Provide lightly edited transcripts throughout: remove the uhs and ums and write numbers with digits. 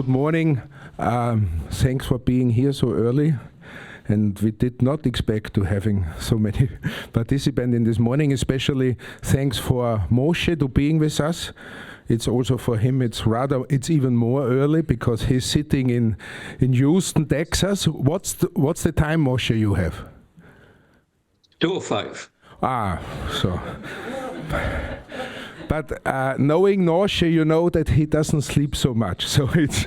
good morning. Thanks for being here so early. And we did not expect to having so many participants in this morning, especially thanks for Moshe to being with us. It's also for him, it's even more early because he's sitting in Houston, Texas. What's the time, Moshe, you have? 2:05. So. But knowing Moshe, you know that he doesn't sleep so much. So it's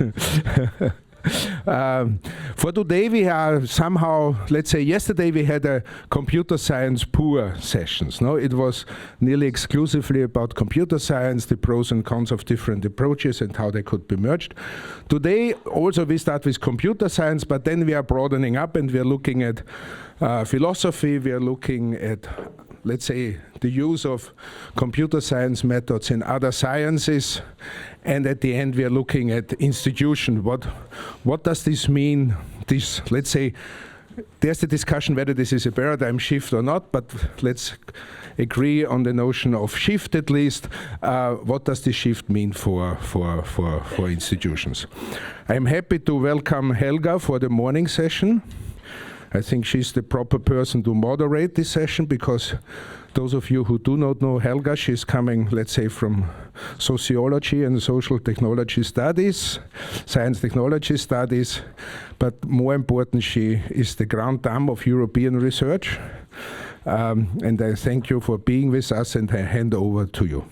for today we are somehow, let's say yesterday we had a computer science pure sessions. No, it was nearly exclusively about computer science, the pros and cons of different approaches and how they could be merged. Today also we start with computer science, but then we are broadening up and we are looking at philosophy, we are looking at, let's say, the use of computer science methods in other sciences, and at the end we are looking at institution. What does this mean? This, let's say, there's the discussion whether this is a paradigm shift or not, but let's agree on the notion of shift at least. What does this shift mean for institutions? I'm happy to welcome Helga for the morning session. I think she's the proper person to moderate this session because those of you who do not know Helga, she's coming, let's say, from sociology and social technology studies, science technology studies, but more important, she is the grande dame of European research. And I thank you for being with us, and I hand over to you.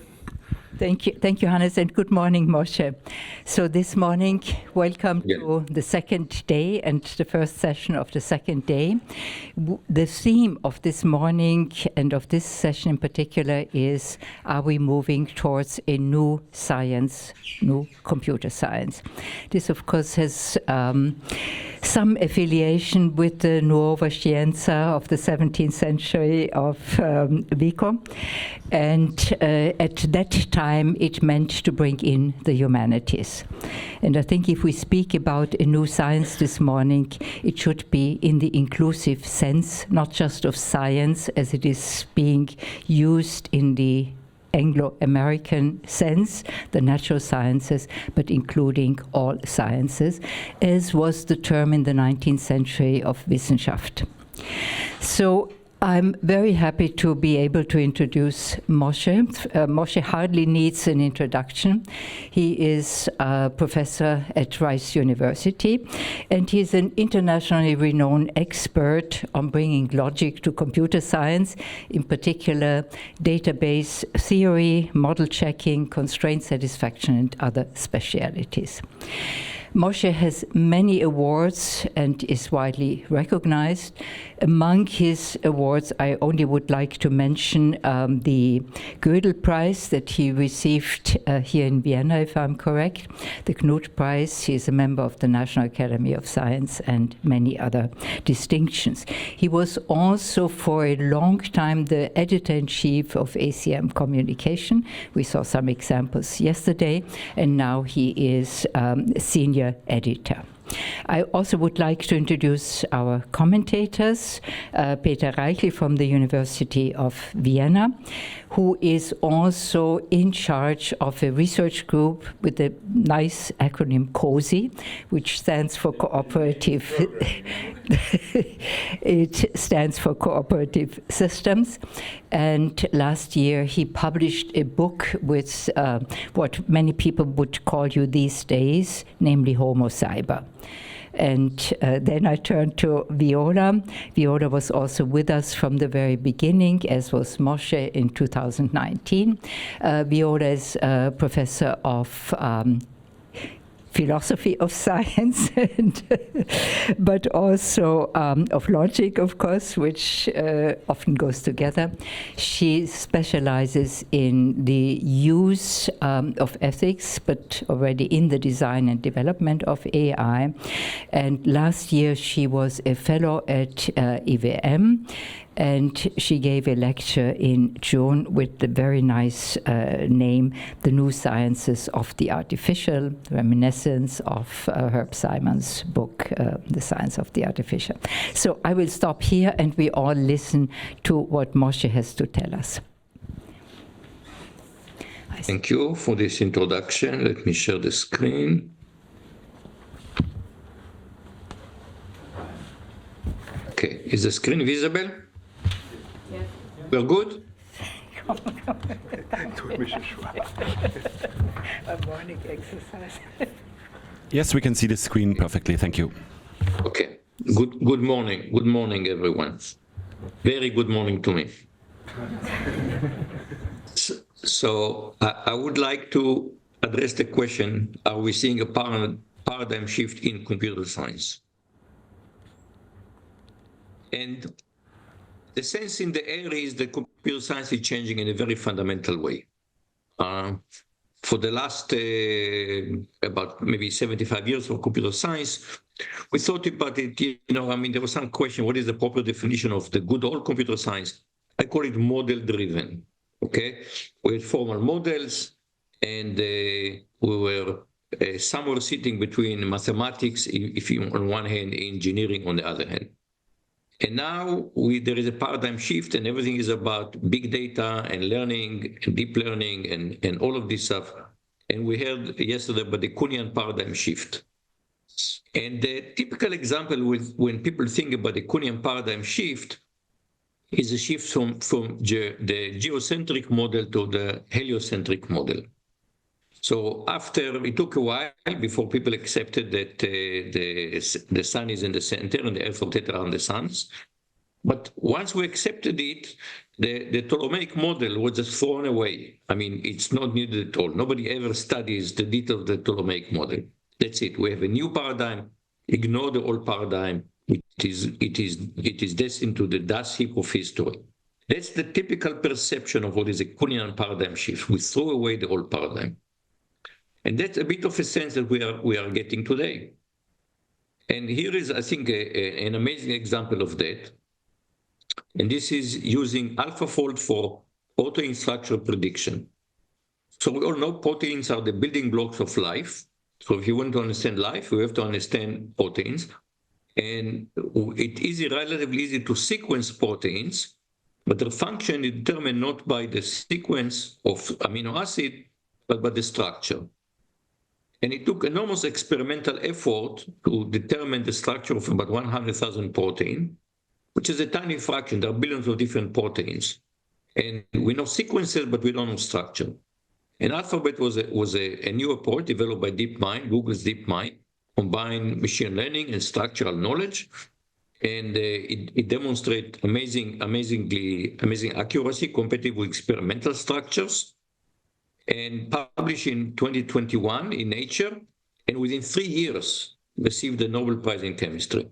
Thank you, Hannes, and good morning, Moshe. So this morning, welcome to the second day and the first session of the second day. The theme of this morning and of this session in particular is, are we moving towards a new science, new computer science? This, of course, has some affiliation with the Nuova Scienza of the 17th century of Vico. And at that time, it meant to bring in the humanities. And I think if we speak about a new science this morning, it should be in the inclusive sense, not just of science as it is being used in the Anglo-American sense, the natural sciences, but including all sciences, as was the term in the 19th century of Wissenschaft. So I'm very happy to be able to introduce Moshe. Moshe hardly needs an introduction. He is a professor at Rice University, and he's an internationally renowned expert on bringing logic to computer science, in particular database theory, model checking, constraint satisfaction, and other specialities. Moshe has many awards and is widely recognized. Among his awards, I only would like to mention the Gödel Prize that he received here in Vienna, if I'm correct, the Knut Prize. He is a member of the National Academy of Science and many other distinctions. He was also for a long time the editor-in-chief of ACM Communication. We saw some examples yesterday, and now he is senior editor. I also would like to introduce our commentators, Peter Reichl from the University of Vienna, who is also in charge of a research group with a nice acronym COSI, which stands for Cooperative. It stands for Cooperative Systems. And last year he published a book with what many people would call you these days, namely Homo Cyber. And then I turned to Viola. Viola was also with us from the very beginning, as was Moshe in 2019. Viola is a professor of philosophy of science, but also of logic, of course, which often goes together. She specializes in the use of ethics, but already in the design and development of AI. And last year she was a fellow at IWM, and she gave a lecture in June with the very nice name, The New Sciences of the Artificial, reminiscence of Herb Simon's book, The Science of the Artificial. So I will stop here and we all listen to what Moshe has to tell us. Thank you for this introduction. Let me share the screen. Okay, is the screen visible? Yes. We're good? A morning exercise. Yes, we can see the screen perfectly. Thank you. Okay. Good morning. Good morning, everyone. Very good morning to me. So I would like to address the question, are we seeing a paradigm shift in computer science? And the sense in the air is that computer science is changing in a very fundamental way. For the last about maybe 75 years of computer science, we thought about it, there was some question, what is the proper definition of the good old computer science? I call it model-driven, okay? We had formal models, and we were somewhere sitting between mathematics, if you on one hand, engineering on the other hand. And now there is a paradigm shift, and everything is about big data and learning and deep learning and all of this stuff. And we heard yesterday about the Kuhnian paradigm shift. And the typical example when people think about the Kuhnian paradigm shift is a shift from the geocentric model to the heliocentric model. So after, it took a while before people accepted that the sun is in the center and the earth rotates around the suns. But once we accepted it, the Ptolemaic model was just thrown away. I mean, it's not needed at all. Nobody ever studies the detail of the Ptolemaic model. That's it. We have a new paradigm. Ignore the old paradigm. It is destined to the dust heap of history. That's the typical perception of what is a Kuhnian paradigm shift. We throw away the old paradigm. And that's a bit of a sense that we are getting today. And here is, I think, an amazing example of that. And this is using AlphaFold for protein structure prediction. So we all know proteins are the building blocks of life. So if you want to understand life, you have to understand proteins. And it is relatively easy to sequence proteins, but their function is determined not by the sequence of amino acid, but by the structure. And it took enormous experimental effort to determine the structure of about 100,000 proteins, which is a tiny fraction. There are billions of different proteins. And we know sequences, but we don't know structure. And Alphabet was a new approach developed by DeepMind, Google's DeepMind, combined machine learning and structural knowledge. And it demonstrates amazing accuracy compatible with experimental structures, and published in 2021 in Nature, and within 3 years received the Nobel Prize in Chemistry.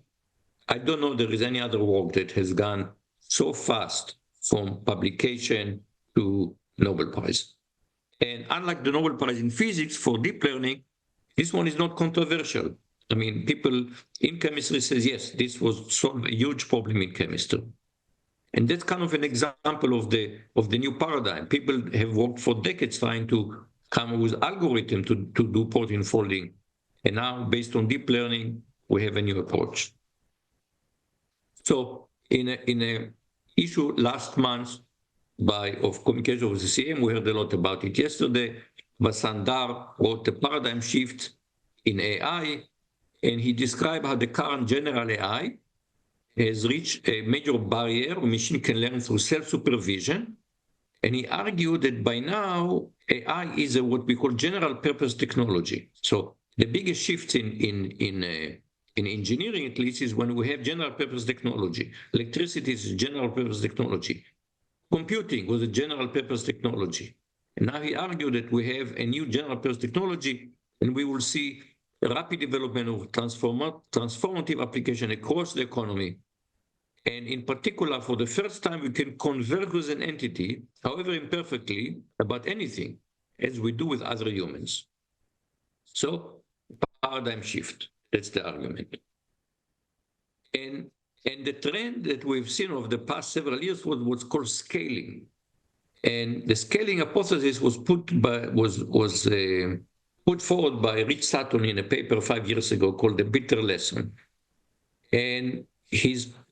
I don't know there is any other work that has gone so fast from publication to Nobel Prize. And unlike the Nobel Prize in Physics for deep learning, this one is not controversial. I mean, people in chemistry says, yes, this was solved a huge problem in chemistry. And that's kind of an example of the new paradigm. People have worked for decades trying to come up with algorithm to do protein folding. And now, based on deep learning, we have a new approach. So in a issue last month of communication with the CM, we heard a lot about it yesterday. Basandar wrote a paradigm shift in AI, and he described how the current general AI has reached a major barrier. Machine can learn through self-supervision. And he argued that by now, AI is what we call general purpose technology. So the biggest shift in engineering, at least, is when we have general purpose technology. Electricity is general purpose technology. Computing was a general purpose technology. And now he argued that we have a new general purpose technology, and we will see a rapid development of transformative application across the economy. And in particular, for the first time, we can converse with an entity, however imperfectly, about anything, as we do with other humans. So, paradigm shift, that's the argument. And the trend that we've seen over the past several years was what's called scaling. And the scaling hypothesis was put forward by Rich Sutton in a paper 5 years ago called The Bitter Lesson. And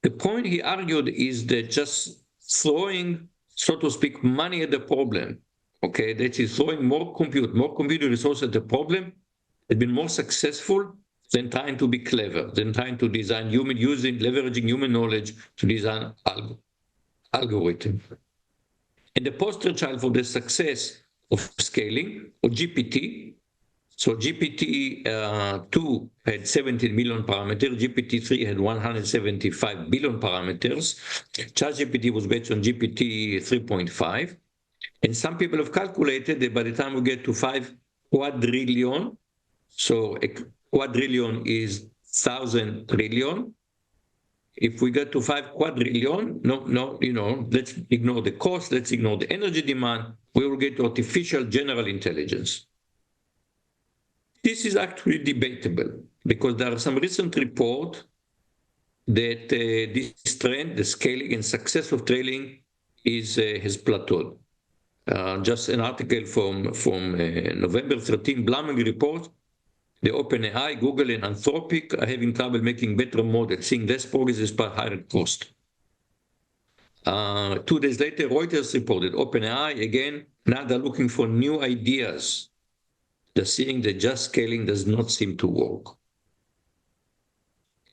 the point he argued is that just throwing, so to speak, money at the problem, okay, that is throwing more computing resources at the problem, has been more successful than trying to be clever, than trying to design leveraging human knowledge to design algorithm. And the poster child for the success of scaling, or GPT, so GPT-2 had 17 million parameters, GPT-3 had 175 billion parameters. ChatGPT was based on GPT 3.5. And some people have calculated that by the time we get to 5 quadrillion, so a quadrillion is 1,000 trillion. If we get to 5 quadrillion, let's ignore the cost, let's ignore the energy demand, we will get to artificial general intelligence. This is actually debatable because there are some recent reports that this trend, the scaling and success of training, has plateaued. Just an article from November 13, Bluming report, the OpenAI, Google, and Anthropic are having trouble making better models, seeing less progress despite higher cost. 2 days later, Reuters reported OpenAI, again, now they're looking for new ideas. They're seeing that just scaling does not seem to work.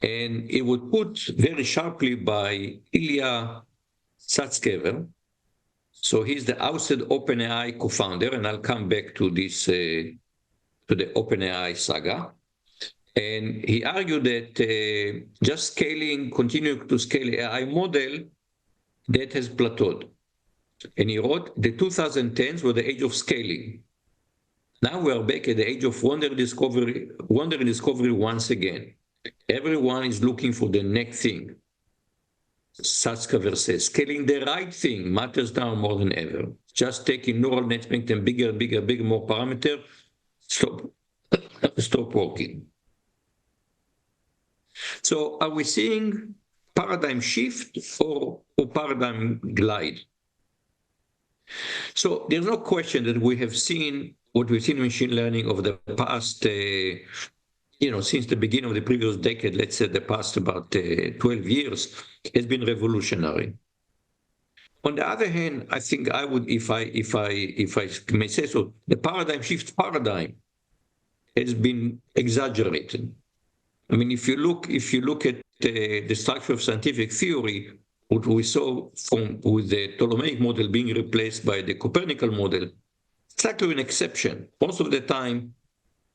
And it was put very sharply by Ilya Sutskever. So he's the ousted OpenAI co-founder, and I'll come back to this, to the OpenAI saga. And he argued that just continuing to scale AI model, that has plateaued. And he wrote, the 2010s were the age of scaling. Now we are back at the age of wonder and discovery once again. Everyone is looking for the next thing. Sutskever says, scaling the right thing matters now more than ever. Just taking neural nets, make them bigger, more parameter, stop working. So are we seeing paradigm shift or paradigm glide? So there's no question that we have seen what we've seen in machine learning over the past, since the beginning of the previous decade, let's say the past about 12 years, has been revolutionary. On the other hand, I think I would, if I may say so, the paradigm shift has been exaggerated. I mean, if you look at the structure of scientific theory, what we saw with the Ptolemaic model being replaced by the Copernican model, it's actually an exception. Most of the time,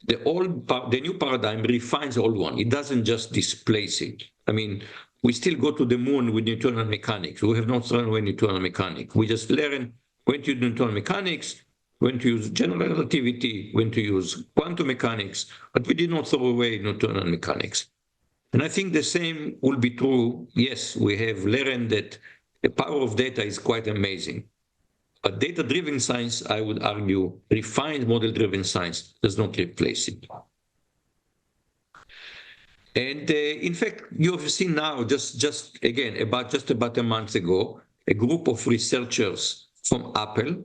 the new paradigm refines the old one. It doesn't just displace it. I mean, we still go to the moon with Newtonian mechanics. We have not thrown away Newtonian mechanics. We just learn when to use Newtonian mechanics, when to use general relativity, when to use quantum mechanics, but we did not throw away Newtonian mechanics. And I think the same will be true. Yes, we have learned that the power of data is quite amazing. But data-driven science, I would argue, refined model-driven science does not replace it. And in fact, you have seen now, just about a month ago, a group of researchers from Apple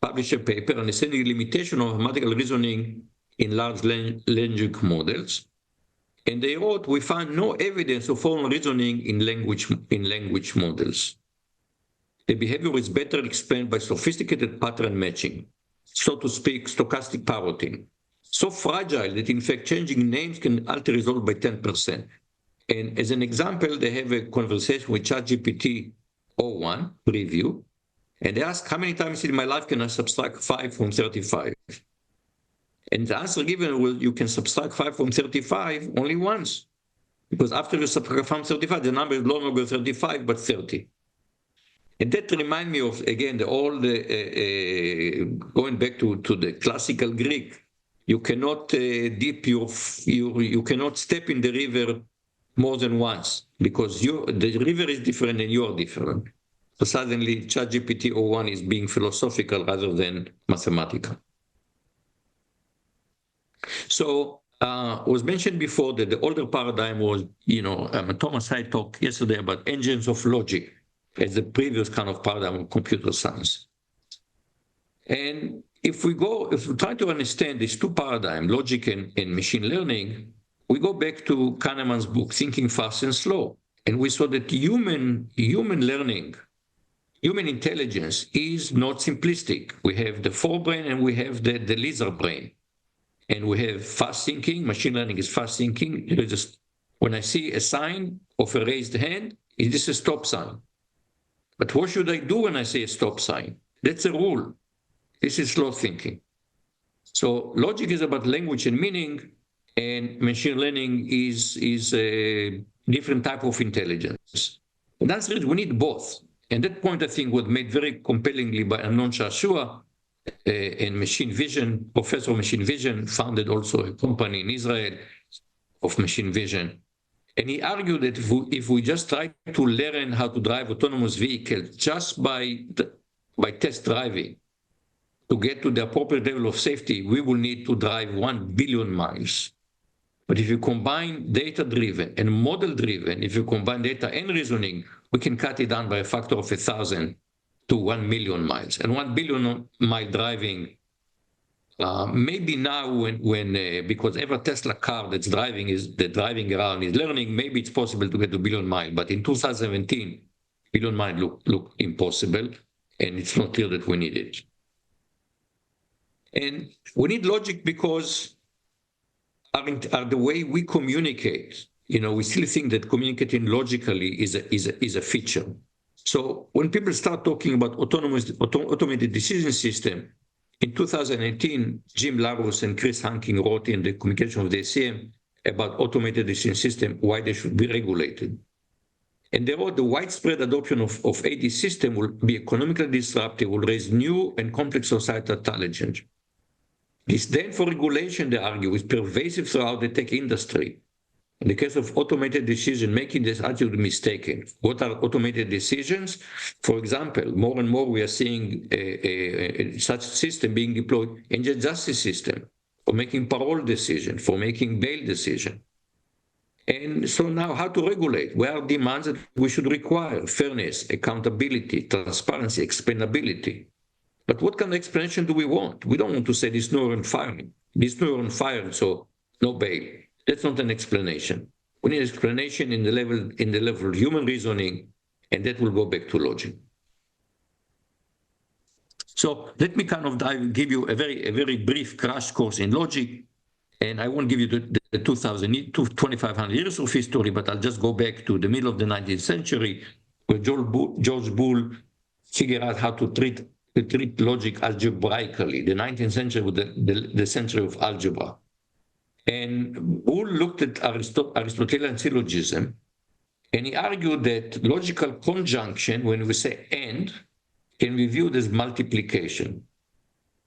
published a paper understanding the limitation of mathematical reasoning in large language models. And they wrote, we found no evidence of formal reasoning in language models. The behavior is better explained by sophisticated pattern matching, so to speak, stochastic parroting. So fragile that in fact changing names can alter result by 10%. And as an example, they have a conversation with ChatGPT 01 preview, and they ask, how many times in my life can I subtract 5 from 35? And the answer given, well, you can subtract 5 from 35 only once, because after you subtract from 35, the number is no longer 35, but 30. And that reminds me of, again, going back to the classical Greek. You cannot you cannot step in the river more than once, because the river is different and you are different. So suddenly ChatGPT 01 is being philosophical rather than mathematical. So it was mentioned before that the older paradigm was, Thomas Hyde talked yesterday about engines of logic as the previous kind of paradigm of computer science. And if we try to understand these two paradigms, logic and machine learning, we go back to Kahneman's book, Thinking Fast and Slow. And we saw that human learning, human intelligence is not simplistic. We have the forebrain and we have the lizard brain. and we have fast thinking. Machine learning is fast thinking. You just, when I see a sign of a raised hand, is this a stop sign? But what should I do when I see a stop sign? That's a rule. This is slow thinking. So logic is about language and meaning, and machine learning is a different type of intelligence. And that's it, we need both. And that point, I think, was made very compellingly by Amnon Shashua, in machine vision, professor of machine vision, founded also a company in Israel of machine vision. And he argued that if we just try to learn how to drive autonomous vehicles just by test driving, to get to the appropriate level of safety, we will need to drive 1 billion miles. But if you combine data-driven and model-driven, if you combine data and reasoning, we can cut it down by a factor of 1,000 to 1 million miles. And 1 billion mile driving, maybe now when because every Tesla car that's driving around is learning, maybe it's possible to get to 1 billion mile. But in 2017, 1 billion mile look impossible, and it's not clear that we need it. And we need logic because are the way we communicate. You know, we still think that communicating logically is a feature. So when people start talking about automated decision system, in 2018, Jim Larus and Chris Hanking wrote in the Communication of the ACM about automated decision system, why they should be regulated. And they wrote the widespread adoption of AD system will be economically disruptive, will raise new and complex societal challenges. Disdain for regulation, they argue, is pervasive throughout the tech industry. In the case of automated decision making, this attitude is mistaken. What are automated decisions? For example, more and more we are seeing such system being deployed in the justice system for making parole decision, for making bail decision. And so now how to regulate? Where are demands that we should require? Fairness, accountability, transparency, explainability. But what kind of explanation do we want? We don't want to say this neuron fired, so no bail. That's not an explanation. We need explanation in the level of human reasoning, and that will go back to logic. So let me kind of give you a very brief crash course in logic, and I won't give you the 2,500 years of history, but I'll just go back to the middle of the 19th century, where George Boole figured out how to treat logic algebraically. The 19th century was the century of algebra. And Boole looked at Aristotelian syllogism, and he argued that logical conjunction, when we say and, can be viewed as multiplication.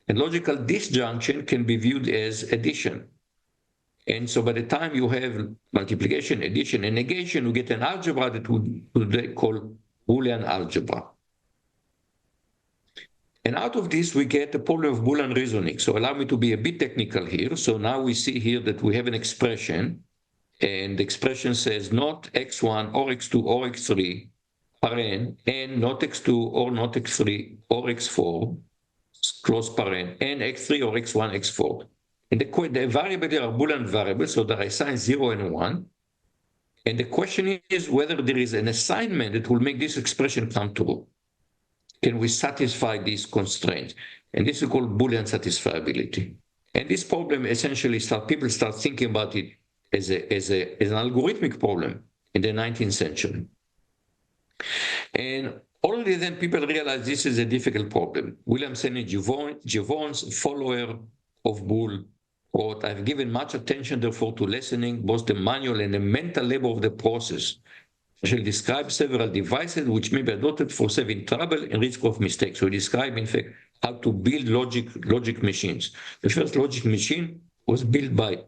And logical disjunction can be viewed as addition. And so by the time you have multiplication, addition, and negation, you get an algebra that we call Boolean algebra. And out of this, we get the problem of Boolean reasoning. So allow me to be a bit technical here. So now we see here that we have an expression, and the expression says not x1 or x2 or x3 paren, and not x2 or not x3 or x4, close paren, and x3 or x1, x4. And the variables are Boolean variables, so they're assigned 0 and 1. And the question is whether there is an assignment that will make this expression come true. Can we satisfy these constraints? And this is called Boolean satisfiability. And this problem essentially people start thinking about it as an algorithmic problem in the 19th century. And already then people realized this is a difficult problem. William Stanley Jevons, follower of Boole, wrote, I've given much attention, therefore, to lessening both the manual and the mental labor of the process. I shall describe several devices which may be adopted for saving trouble and risk of mistakes. So we describe, in fact, how to build logic machines. The first logic machine was built by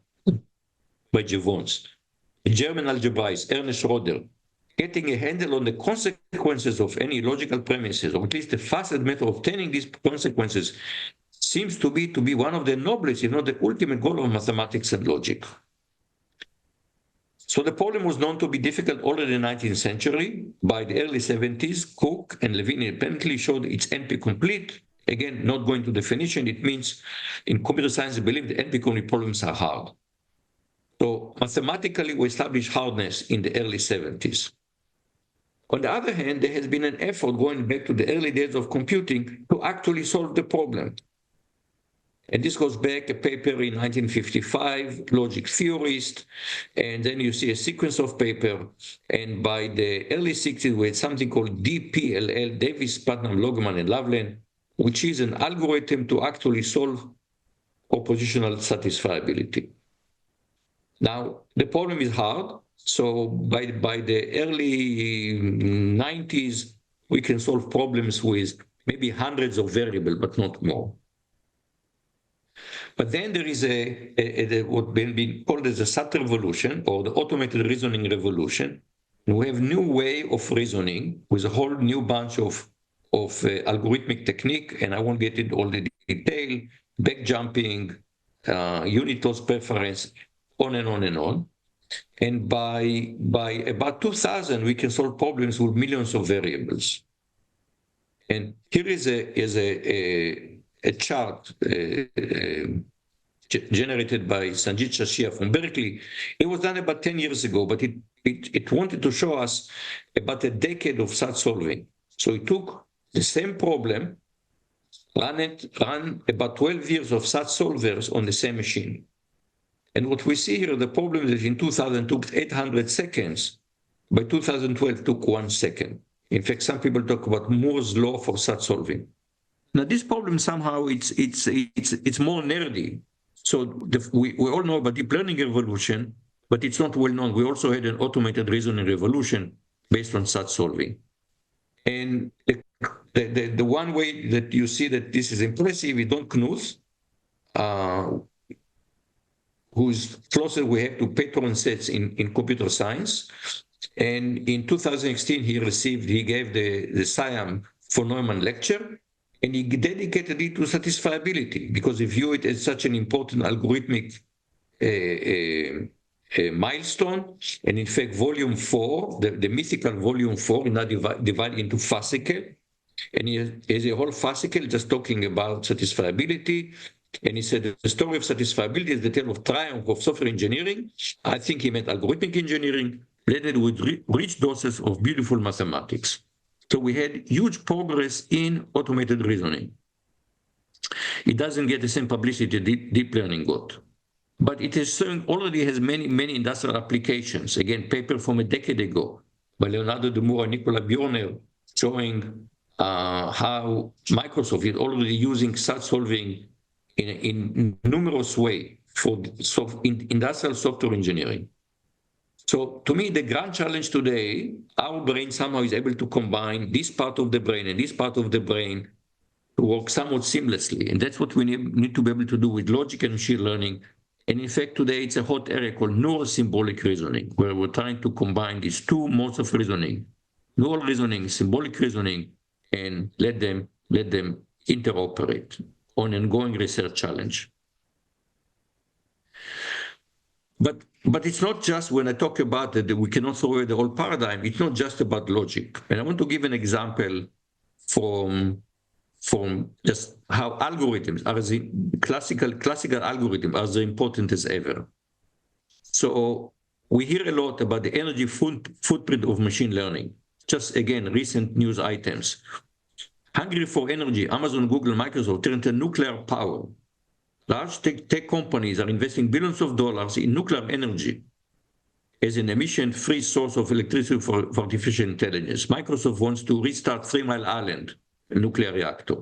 Jevons. A German algebraist, Ernest Roeder, getting a handle on the consequences of any logical premises, or at least the fastest method of obtaining these consequences, seems to be one of the noblest, if not the ultimate goal of mathematics and logic. So the problem was known to be difficult already in the 19th century. By the early 70s, Cook and Levine independently showed its NP-complete. Again, not going to definition, it means in computer science, they believe the NP-complete problems are hard. So mathematically, we established hardness in the early 70s. On the other hand, there has been an effort going back to the early days of computing to actually solve the problem. And this goes back a paper in 1955, logic theorist, and then you see a sequence of paper. And by the early 60s, we had something called DPLL, Davis, Putnam, Logman, and Loveland, which is an algorithm to actually solve oppositional satisfiability. Now, the problem is hard. So by the early 90s, we can solve problems with maybe hundreds of variables, but not more. But then there is what been called as a SAT revolution, or the automated reasoning revolution. And we have new way of reasoning with a whole new bunch of algorithmic technique, and I won't get into all the detail, back jumping, unit loss preference, on and on and on. And by about 2000, we can solve problems with millions of variables. And here is a chart generated by Sanjit Shashia from Berkeley. It was done about 10 years ago, but it wanted to show us about a decade of SAT solving. So it took the same problem, ran about 12 years of SAT solvers on the same machine. And what we see here, the problem is in 2000 took 800 seconds. By 2012 took 1 second. In fact, some people talk about Moore's law for SAT solving. Now, this problem somehow it's more nerdy. So we all know about deep learning revolution, but it's not well known. We also had an automated reasoning revolution based on SAT solving. And the one way that you see that this is impressive is Don Knuth, whose closer we have to patron sets in computer science. And in 2016, he gave the SIAM for Neumann lecture, and he dedicated it to satisfiability because he viewed it as such an important algorithmic milestone. And in fact, volume 4, the mythical volume 4, is now divided into fascicle. And he has a whole fascicle just talking about satisfiability. And he said the story of satisfiability is the tale of triumph of software engineering. I think he meant algorithmic engineering, blended with rich doses of beautiful mathematics. So we had huge progress in automated reasoning. It doesn't get the same publicity deep learning got, but it already has many industrial applications. Again, paper from a decade ago by Leonardo de Moura and Nicola Bjorner showing how Microsoft is already using SAT solving in numerous ways for industrial software engineering. So to me, the grand challenge today, our brain somehow is able to combine this part of the brain and this part of the brain to work somewhat seamlessly. And that's what we need to be able to do with logic and machine learning. And in fact, today it's a hot area called neurosymbolic reasoning, where we're trying to combine these two modes of reasoning, neural reasoning, symbolic reasoning, and let them interoperate on an ongoing research challenge. But it's not just, when I talk about that we cannot throw away the whole paradigm, it's not just about logic. And I want to give an example from just how algorithms are classical algorithms are as important as ever. So we hear a lot about the energy footprint of machine learning. Just again, recent news items. Hungry for energy, Amazon, Google, Microsoft turn to nuclear power. Large tech companies are investing billions of dollars in nuclear energy as an emission-free source of electricity for artificial intelligence. Microsoft wants to restart 3 Mile Island, a nuclear reactor.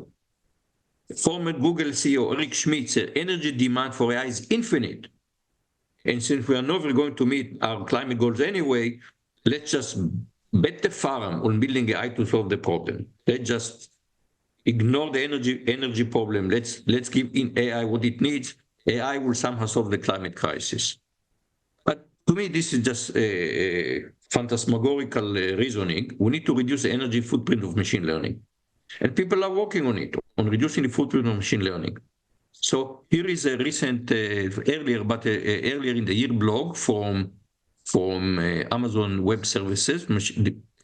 Former Google CEO Eric Schmidt said energy demand for AI is infinite. And since we are never going to meet our climate goals anyway, let's just bet the farm on building AI to solve the problem. Let's just ignore the energy problem. Let's give in AI what it needs. AI will somehow solve the climate crisis. But to me, this is just a phantasmagorical reasoning. We need to reduce the energy footprint of machine learning. And people are working on it, on reducing the footprint of machine learning. So here is a recent, earlier in the year blog from Amazon Web Services,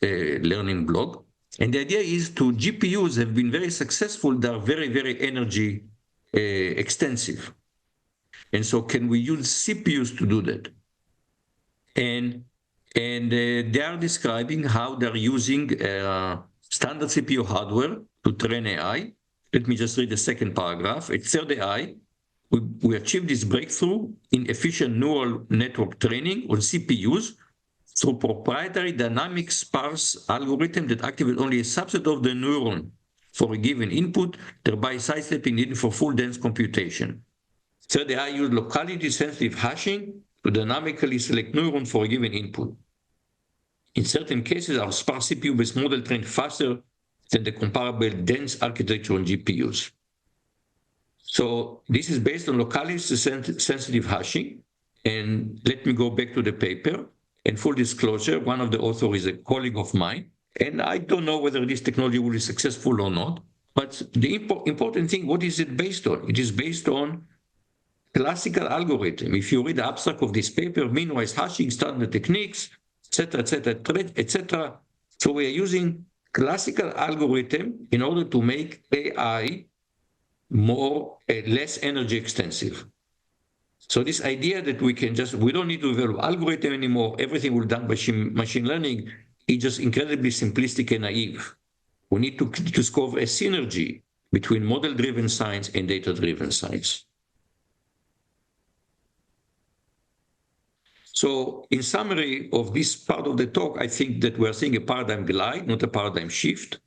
learning blog. And the idea is GPUs have been very successful. They are very, very energy extensive. And so can we use CPUs to do that? And they are describing how they're using standard CPU hardware to train AI. Let me just read the second paragraph. It's third AI, we achieved this breakthrough in efficient neural network training on CPUs through proprietary dynamic sparse algorithm that activate only a subset of the neuron for a given input, thereby sidestepping the need for full dense computation. Third, AI used locality-sensitive hashing to dynamically select neuron for a given input. In certain cases, our sparse CPU-based model trained faster than the comparable dense architecture on GPUs. So this is based on locality-sensitive hashing. And let me go back to the paper. And full disclosure, one of the authors is a colleague of mine. And I don't know whether this technology will be successful or not. But the important thing, what is it based on? It is based on classical algorithm. If you read the abstract of this paper, meanwhile hashing, standard techniques, etc., etc., etc. So we are using classical algorithm in order to make AI less energy extensive. So this idea that we don't need to develop algorithm anymore, everything will be done by machine learning, is just incredibly simplistic and naive. We need to discover a synergy between model-driven science and data-driven science. So in summary of this part of the talk, I think that we're seeing a paradigm glide, not a paradigm shift.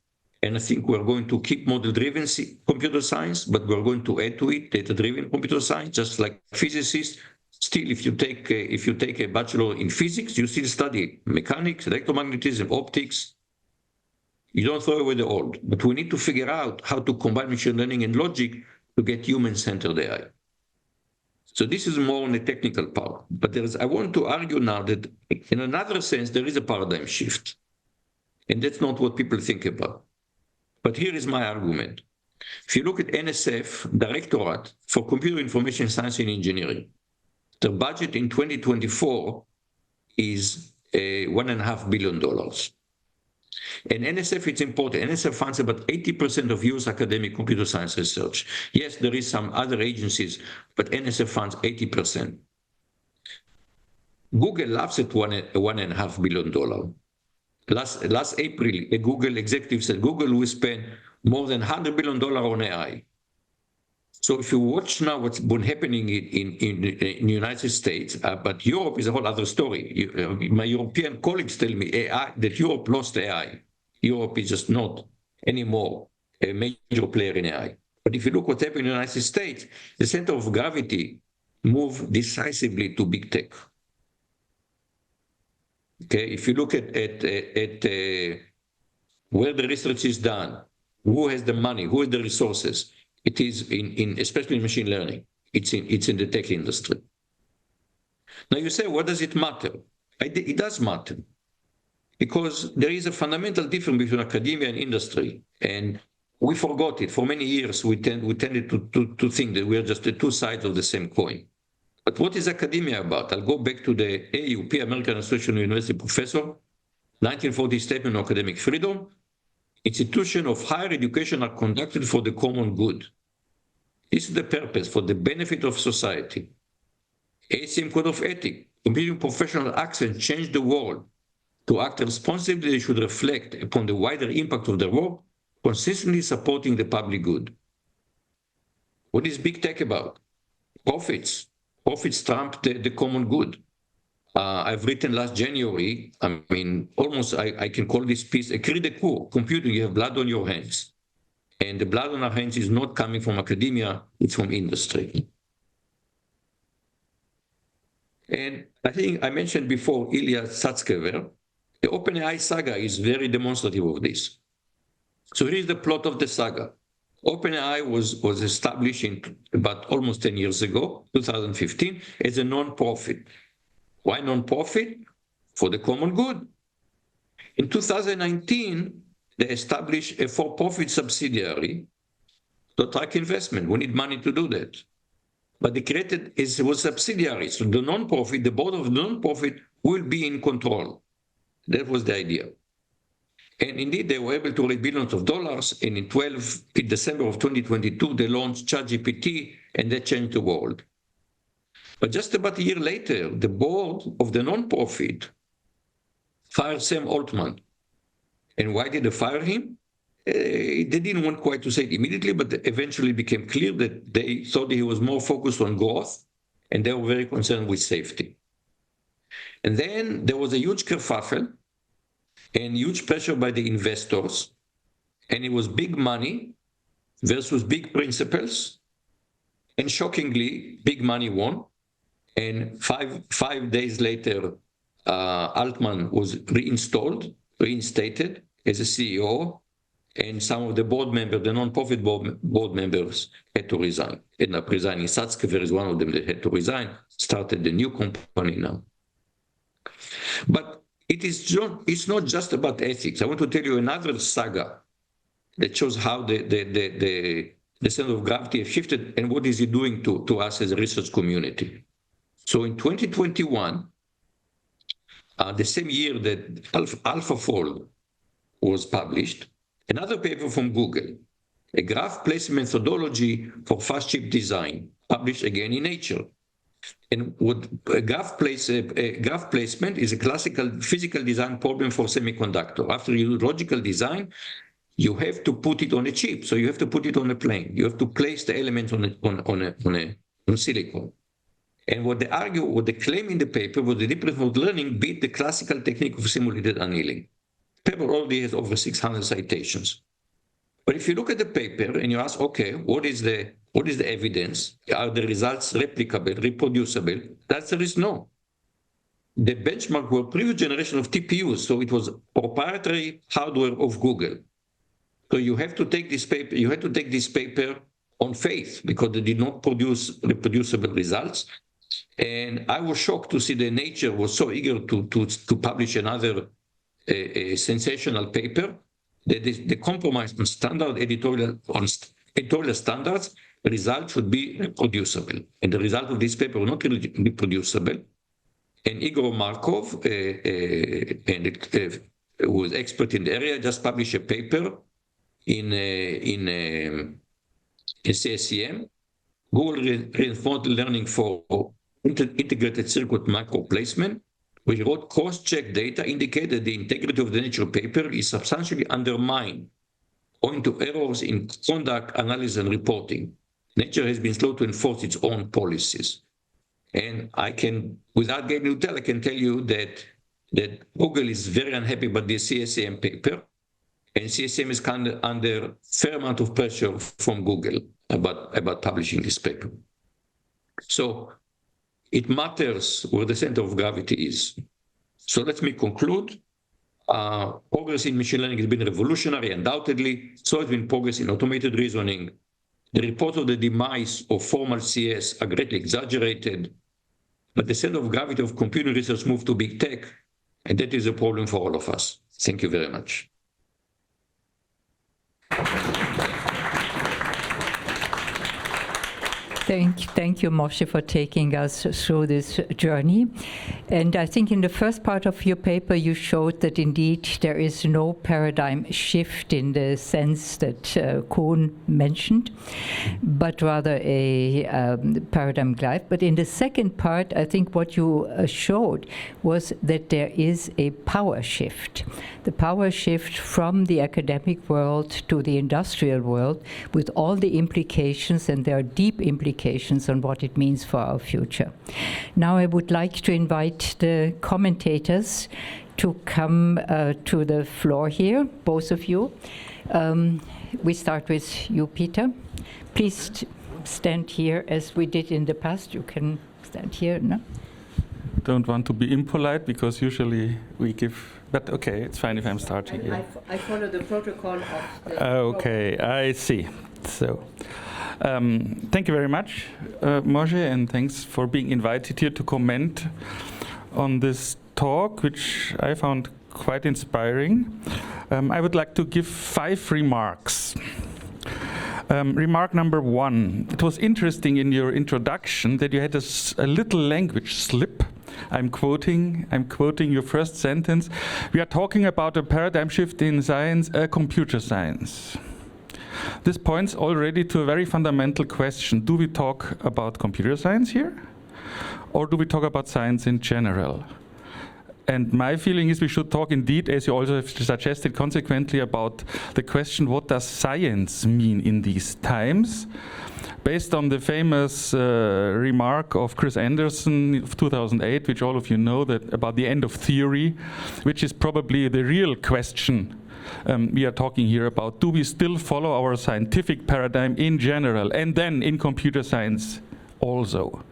And I think we're going to keep model-driven computer science, but we're going to add to it data-driven computer science, just like physicists. Still, if you take a bachelor in physics, you still study mechanics, electromagnetism, optics. You don't throw away the old. But we need to figure out how to combine machine learning and logic to get human-centered AI. So this is more on the technical part. But I want to argue now that in another sense, there is a paradigm shift. And that's not what people think about. But here is my argument. If you look at NSF, Directorate for Computer Information Science and Engineering, the budget in 2024 is $1.5 billion. And NSF, it's important. NSF funds about 80% of US academic computer science research. Yes, there is some other agencies, but NSF funds 80%. Google laughs at $1.5 billion. Last April, a Google executive said Google will spend more than $100 billion on AI. So if you watch now what's been happening in the United States, but Europe is a whole other story. My European colleagues tell me that Europe lost AI. Europe is just not anymore a major player in AI. But if you look what's happening in the United States, the center of gravity moved decisively to big tech. Okay, if you look at where the research is done, who has the money, who has the resources, it is especially in machine learning. It's in the tech industry. Now you say, what does it matter? It does matter, because there is a fundamental difference between academia and industry, and we forgot it. For many years, we tended to think that we are just the two sides of the same coin. But what is academia about? I'll go back to the AUP, American Association of University Professor, 1940 Statement on Academic Freedom. Institutions of higher education are conducted for the common good. This is the purpose, for the benefit of society. ACM Code of Ethics, computing professional accent changed the world. To act responsibly, they should reflect upon the wider impact of their work, consistently supporting the public good. What is big tech about? Profits. Profits trump the common good. I've written last January, I mean, almost I can call this piece a cri de coeur. Computing, you have blood on your hands. And the blood on our hands is not coming from academia, it's from industry. And I think I mentioned before Ilya Sutskever. The OpenAI saga is very demonstrative of this. So here is the plot of the saga. OpenAI was established about almost 10 years ago, 2015, as a non-profit. Why non-profit? For the common good. In 2019, they established a for-profit subsidiary to attract investment. We need money to do that. But they created it was subsidiary. So the non-profit, the board of the non-profit will be in control. That was the idea. And indeed, they were able to raise billions of dollars. And in December of 2022, they launched ChatGPT, and that changed the world. But just about a year later, the board of the nonprofit fired Sam Altman. And why did they fire him? They didn't want quite to say it immediately, but eventually became clear that they thought he was more focused on growth, and they were very concerned with safety. And then there was a huge kerfuffle and huge pressure by the investors, and it was big money versus big principles, and shockingly, big money won. And five days later, Altman was reinstated as a CEO, and some of the board members, the non-profit board members, had to resign. Ended up resigning. Satskever is one of them that had to resign, started the new company now. But it's not just about ethics. I want to tell you another saga that shows how the center of gravity has shifted and what is it doing to us as a research community. So in 2021, the same year that AlphaFold was published, another paper from Google, a graph placement methodology for fast chip design, published again in Nature. And what a graph placement is a classical physical design problem for semiconductor. After you do logical design, you have to put it on a chip. So you have to put it on a plane. You have to place the elements on silicon. And what they claim in the paper was the deep reinforcement learning beat the classical technique of simulated annealing. The paper already has over 600 citations. But if you look at the paper and you ask, okay, what is the evidence? Are the results replicable, reproducible? The answer is no. The benchmark were previous generation of TPUs, so it was proprietary hardware of Google. So you have to take this paper. You had to take this paper on faith because they did not produce reproducible results. And I was shocked to see that Nature was so eager to publish another sensational paper that the compromise on standard editorial standards, the result should be reproducible. And the result of this paper was not really reproducible. And Igor Markov, who was expert in the area, just published a paper in CSCM, Google Reinforcement Learning for Integrated Circuit Microplacement, where he wrote cross-check data indicate that the integrity of the Nature paper is substantially undermined owing to errors in conduct, analysis, and reporting. Nature has been slow to enforce its own policies. And I can, without getting to tell, I can tell you that Google is very unhappy about the CSCM paper, and CSCM is kind of under a fair amount of pressure from Google about publishing this paper. So it matters where the center of gravity is. So let me conclude. Progress in machine learning has been revolutionary, undoubtedly. So has been progress in automated reasoning. The reports of the demise of formal CS are greatly exaggerated, but the center of gravity of computer research moved to big tech, and that is a problem for all of us. Thank you very much. Thank you, Moshe, for taking us through this journey. And I think in the first part of your paper, you showed that indeed there is no paradigm shift in the sense that Kuhn mentioned, but rather a paradigm glide. But in the second part, I think what you showed was that there is a power shift. The power shift from the academic world to the industrial world with all the implications, and there are deep implications on what it means for our future. Now I would like to invite the commentators to come to the floor here, both of you. We start with you, Peter. Please stand here as we did in the past. You can stand here, no? Don't want to be impolite because usually we give, but okay, it's fine if I'm starting here. I follow the protocol of the okay, I see. So, thank you very much, Moshe, and thanks for being invited here to comment on this talk, which I found quite inspiring. I would like to give 5 remarks. Remark number 1, it was interesting in your introduction that you had a little language slip. I'm quoting your first sentence. We are talking about a paradigm shift in science, computer science. This points already to a very fundamental question. Do we talk about computer science here? Or do we talk about science in general? And my feeling is we should talk indeed, as you also have suggested, consequently about the question, what does science mean in these times? Based on the famous remark of Chris Anderson of 2008, which all of you know, that about the end of theory, which is probably the real question we are talking here about. Do we still follow our scientific paradigm in general, and then in computer science also?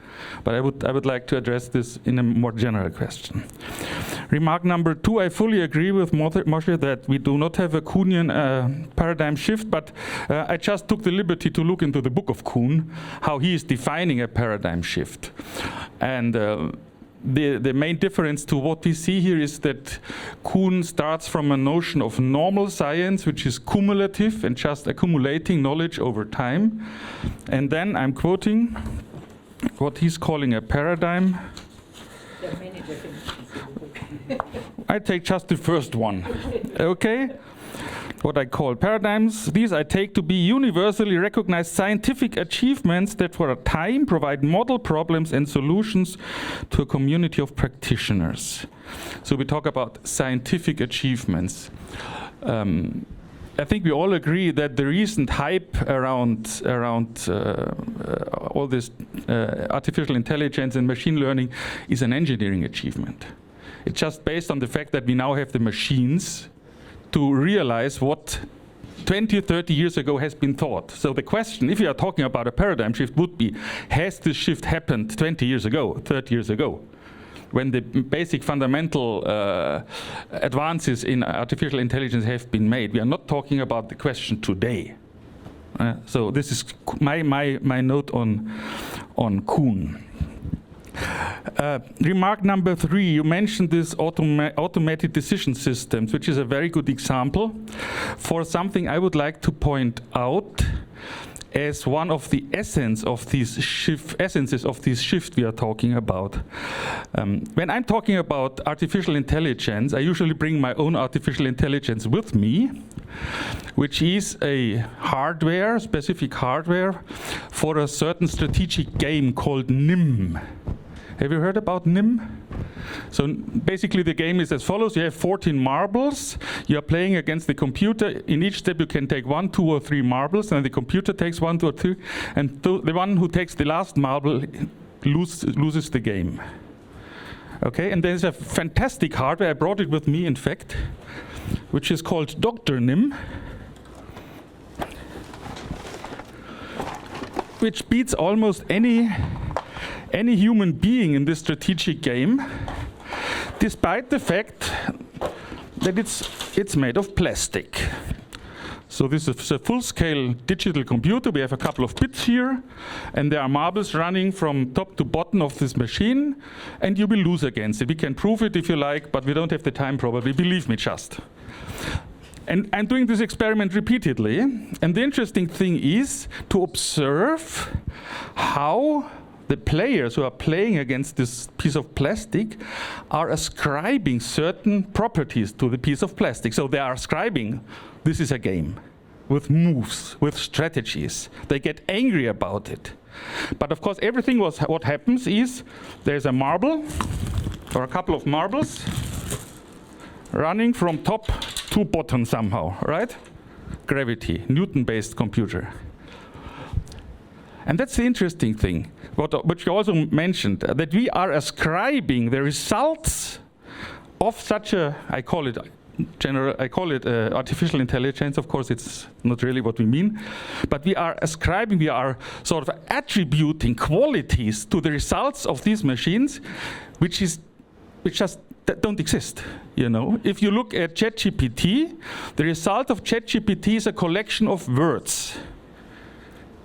But I would like to address this in a more general question. Remark number 2, I fully agree with Moshe that we do not have a Kuhnian paradigm shift, but I just took the liberty to look into the book of Kuhn, how he is defining a paradigm shift. And the main difference to what we see here is that Kuhn starts from a notion of normal science, which is cumulative and just accumulating knowledge over time. And then I'm quoting what he's calling a paradigm. There are many definitions in the book. I take just the first one, okay? What I call paradigms. These I take to be universally recognized scientific achievements that for a time provide model problems and solutions to a community of practitioners. So we talk about scientific achievements. I think we all agree that the recent hype around all this artificial intelligence and machine learning is an engineering achievement. It's just based on the fact that we now have the machines to realize what 20 or 30 years ago has been thought. So the question, if you are talking about a paradigm shift, would be, has this shift happened 20 years ago, 30 years ago? When the basic fundamental advances in artificial intelligence have been made. We are not talking about the question today. So this is my note on Kuhn. Remark number 3, you mentioned this automated decision systems, which is a very good example for something I would like to point out as one of the essences of this shift we are talking about. When I'm talking about artificial intelligence, I usually bring my own artificial intelligence with me, which is a hardware, specific hardware, for a certain strategic game called NIM. Have you heard about NIM? So basically the game is as follows. You have 14 marbles. You are playing against the computer. In each step you can take 1, 2 or 3 marbles, and the computer takes 1, 2 or 3, and the one who takes the last marble loses the game. Okay, and there's a fantastic hardware. I brought it with me, in fact, which is called Dr. NIM, which beats almost any human being in this strategic game, despite the fact that it's made of plastic. So this is a full-scale digital computer. We have a couple of bits here, and there are marbles running from top to bottom of this machine, and you will lose against it. We can prove it if you like, but we don't have the time probably. Believe me, just. And I'm doing this experiment repeatedly, and the interesting thing is to observe how the players who are playing against this piece of plastic are ascribing certain properties to the piece of plastic. So they are ascribing, this is a game, with moves, with strategies. They get angry about it. But of course, everything what happens is, there's a marble, or a couple of marbles, running from top to bottom somehow, right? Gravity, Newton-based computer. And that's the interesting thing, which you also mentioned, that we are ascribing the results of such a, I call it artificial intelligence. Of course, it's not really what we mean, but we are ascribing, we are sort of attributing qualities to the results of these machines, which just don't exist. You know, if you look at ChatGPT, the result of ChatGPT is a collection of words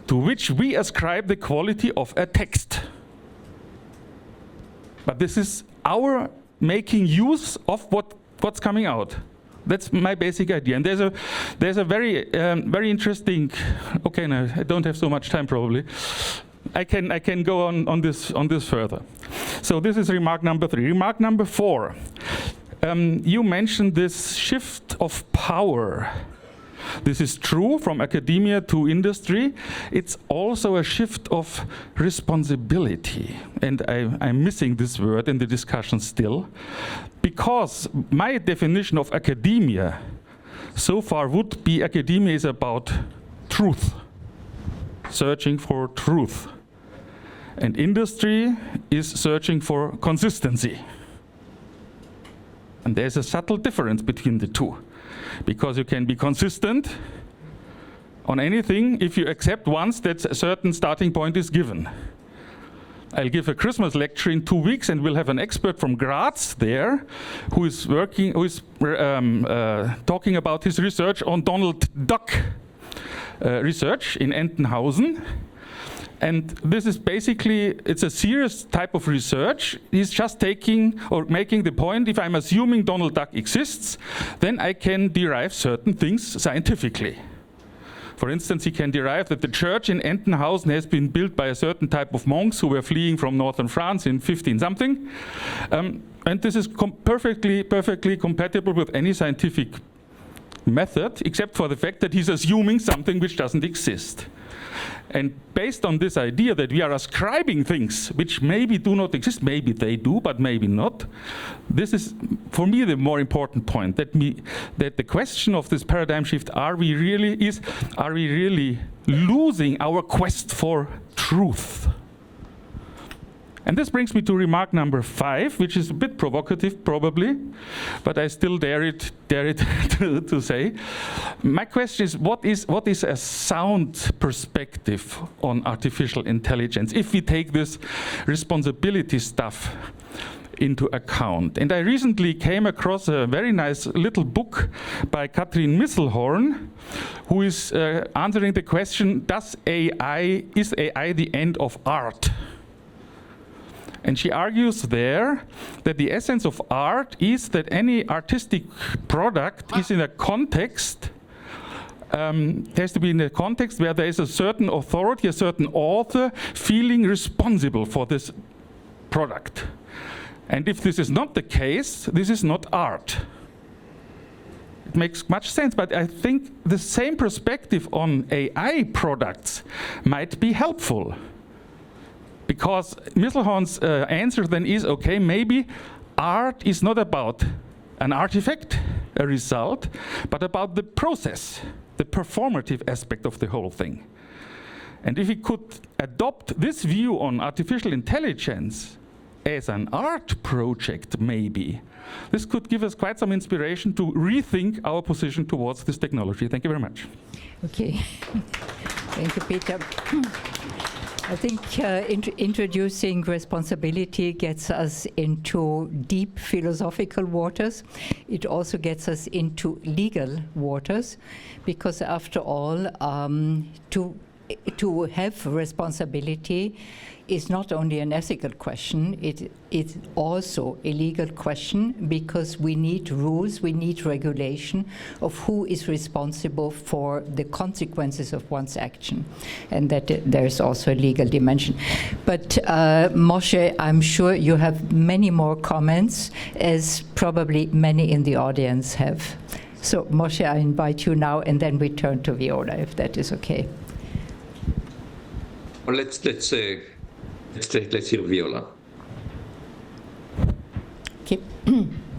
to which we ascribe the quality of a text. But this is our making use of what's coming out. That's my basic idea. And there's a very very interesting. Okay, no, I don't have so much time probably. I can go on this further. So this is remark number 3. Remark number 4. You mentioned this shift of power. This is true from academia to industry. It's also a shift of responsibility. And I'm missing this word in the discussion still. because my definition of academia so far would be academia is about truth, searching for truth. And industry is searching for consistency. And there's a subtle difference between the two, because you can be consistent on anything if you accept once that a certain starting point is given. I'll give a Christmas lecture in 2 weeks, and we'll have an expert from Graz there who is talking about his research on Donald Duck research in Entenhausen. And this is basically, it's a serious type of research. He's just taking or making the point, if I'm assuming Donald Duck exists, then I can derive certain things scientifically. For instance, he can derive that the church in Entenhausen has been built by a certain type of monks who were fleeing from northern France in 15-something. And this is perfectly compatible with any scientific method, except for the fact that he's assuming something which doesn't exist. And based on this idea that we are ascribing things which maybe do not exist, maybe they do, but maybe not, this is, for me, the more important point, that the question of this paradigm shift, are we really losing our quest for truth? And this brings me to remark number 5, which is a bit provocative, probably, but I still dare it to say. My question is, what is a sound perspective on artificial intelligence if we take this responsibility stuff into account? And I recently came across a very nice little book by Katrin Misselhorn, who is answering the question, is AI the end of art? And she argues there that the essence of art is that any artistic product is in a context, has to be in a context where there is a certain authority, a certain author feeling responsible for this product. And if this is not the case, this is not art. It makes much sense, but I think the same perspective on AI products might be helpful. Because Misselhorn's answer then is, okay, maybe art is not about an artifact, a result, but about the process, the performative aspect of the whole thing. And if we could adopt this view on artificial intelligence as an art project, maybe, this could give us quite some inspiration to rethink our position towards this technology. Thank you very much. Okay. Thank you, Peter. I think introducing responsibility gets us into deep philosophical waters. It also gets us into legal waters, because after all, to have responsibility is not only an ethical question, it's also a legal question, because we need rules, we need regulation of who is responsible for the consequences of one's action, and that there's also a legal dimension. But Moshe, I'm sure you have many more comments, as probably many in the audience have. So Moshe, I invite you now, and then we turn to Viola, if that is okay. Well, let's hear Viola. Okay.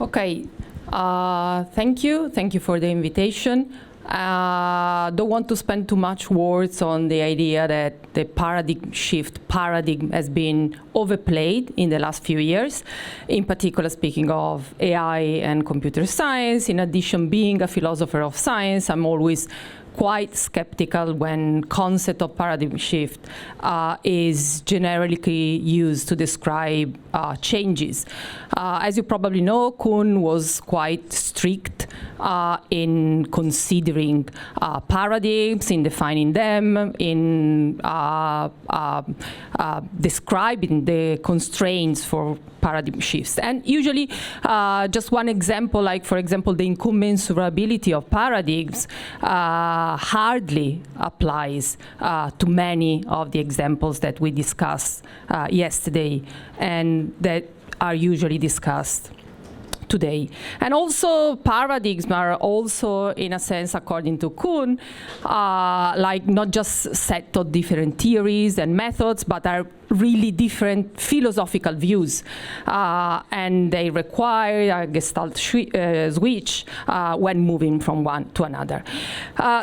Okay. Thank you for the invitation. Don't want to spend too much words on the idea that the paradigm has been overplayed in the last few years, in particular speaking of AI and computer science. In addition, being a philosopher of science, I'm always quite skeptical when concept of paradigm shift is generally used to describe changes. As you probably know, Kuhn was quite strict in considering paradigms, in defining them, in describing the constraints for paradigm shifts. And usually, just one example, like for example, the incommensurability of paradigms hardly applies to many of the examples that we discussed yesterday and that are usually discussed today. And also paradigms are also, in a sense, according to Kuhn, like not just set of different theories and methods, but are really different philosophical views, and they require a Gestalt switch when moving from one to another.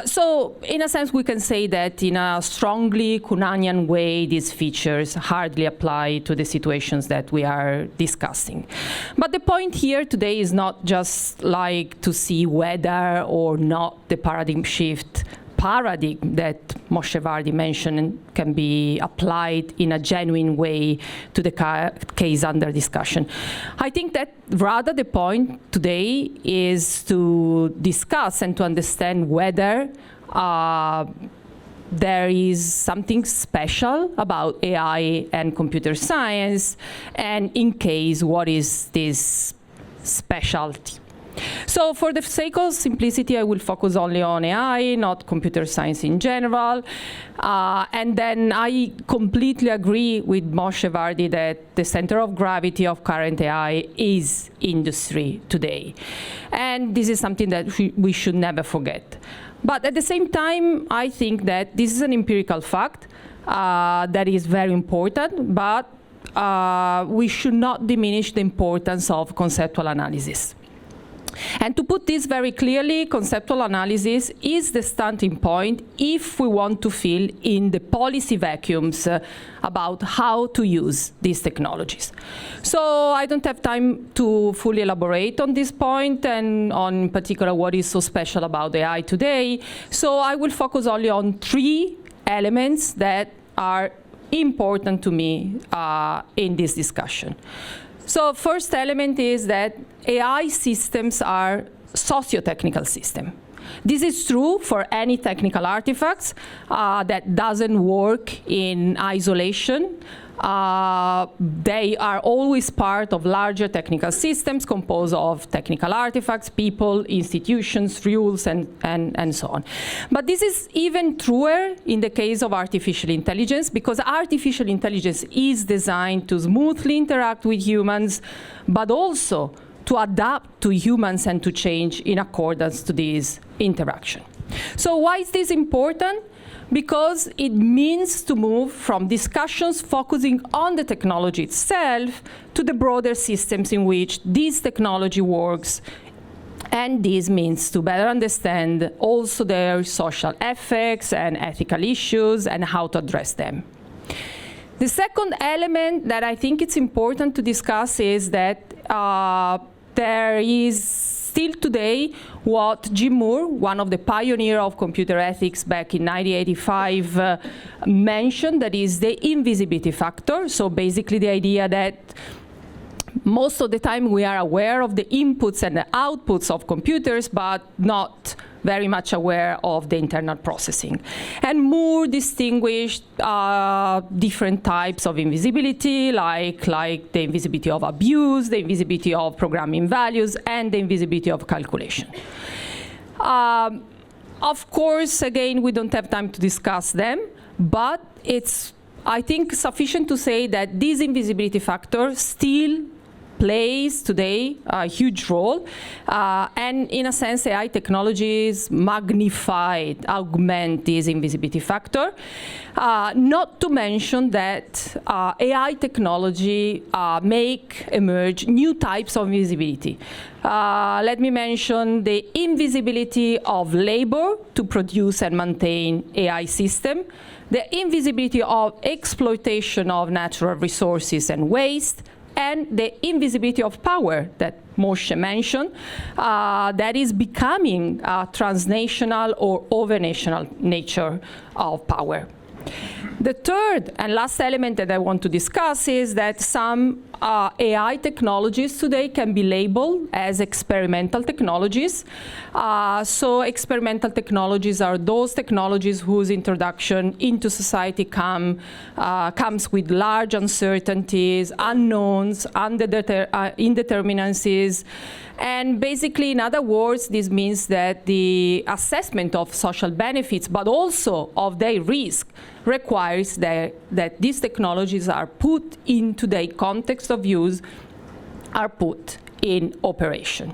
So in a sense, we can say that in a strongly Kuhnanian way, these features hardly apply to the situations that we are discussing. But the point here today is not just like to see whether or not the paradigm shift paradigm that Moshe Vardi mentioned can be applied in a genuine way to the case under discussion. I think that rather the point today is to discuss and to understand whether there is something special about AI and computer science, and in case, what is this specialty? So for the sake of simplicity, I will focus only on AI, not computer science in general. And then I completely agree with Moshe Vardi that the center of gravity of current AI is industry today. And this is something that we should never forget. But at the same time, I think that this is an empirical fact that is very important, but we should not diminish the importance of conceptual analysis. And to put this very clearly, conceptual analysis is the starting point if we want to fill in the policy vacuums about how to use these technologies. So I don't have time to fully elaborate on this point and on in particular what is so special about AI today. So I will focus only on 3 elements that are important to me in this discussion. So first element is that AI systems are socio-technical systems. This is true for any technical artifacts that doesn't work in isolation. They are always part of larger technical systems composed of technical artifacts, people, institutions, rules, and so on. But this is even truer in the case of artificial intelligence, because artificial intelligence is designed to smoothly interact with humans, but also to adapt to humans and to change in accordance to this interaction. So why is this important? Because it means to move from discussions focusing on the technology itself to the broader systems in which this technology works. And this means to better understand also their social effects and ethical issues and how to address them. The second element that I think it's important to discuss is that there is still today what Jim Moore, one of the pioneers of computer ethics back in 1985, mentioned, that is the invisibility factor. So basically the idea that most of the time we are aware of the inputs and the outputs of computers, but not very much aware of the internal processing. And Moore distinguished different types of invisibility, like the invisibility of abuse, the invisibility of programming values, and the invisibility of calculation. Of course, again, we don't have time to discuss them, but it's, I think, sufficient to say that this invisibility factor still plays today a huge role, and in a sense AI technologies magnified, augment this invisibility factor, not to mention that AI technology make emerge new types of invisibility. Let me mention the invisibility of labor to produce and maintain AI system, the invisibility of exploitation of natural resources and waste, and the invisibility of power that Moshe mentioned, that is becoming a transnational or overnational nature of power. The third and last element that I want to discuss is that some AI technologies today can be labeled as experimental technologies. So experimental technologies are those technologies whose introduction into society comes with large uncertainties, unknowns, indeterminacies. And basically, in other words, this means that the assessment of social benefits, but also of their risk, requires that these technologies are put into their context of use, are put in operation.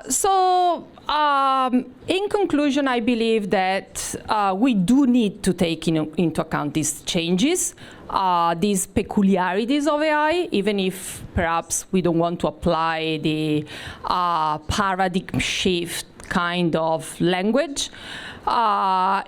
So in conclusion, I believe that we do need to take into account these changes, these peculiarities of AI, even if perhaps we don't want to apply the paradigm shift kind of language,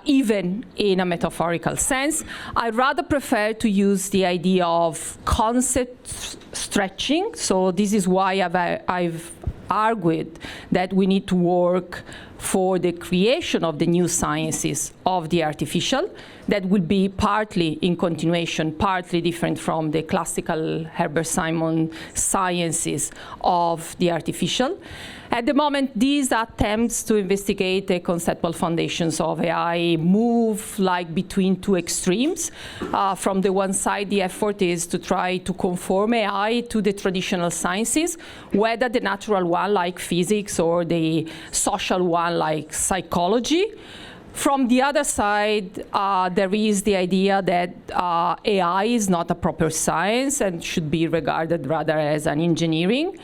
even in a metaphorical sense. I rather prefer to use the idea of concept stretching. So this is why I've argued that we need to work for the creation of the new sciences of the artificial that will be partly in continuation, partly different from the classical Herbert Simon sciences of the artificial. At the moment, these attempts to investigate the conceptual foundations of AI move like between two extremes. From the one side, the effort is to try to conform AI to the traditional sciences, whether the natural one like physics or the social one like psychology. From the other side, there is the idea that AI is not a proper science and should be regarded rather as an engineering.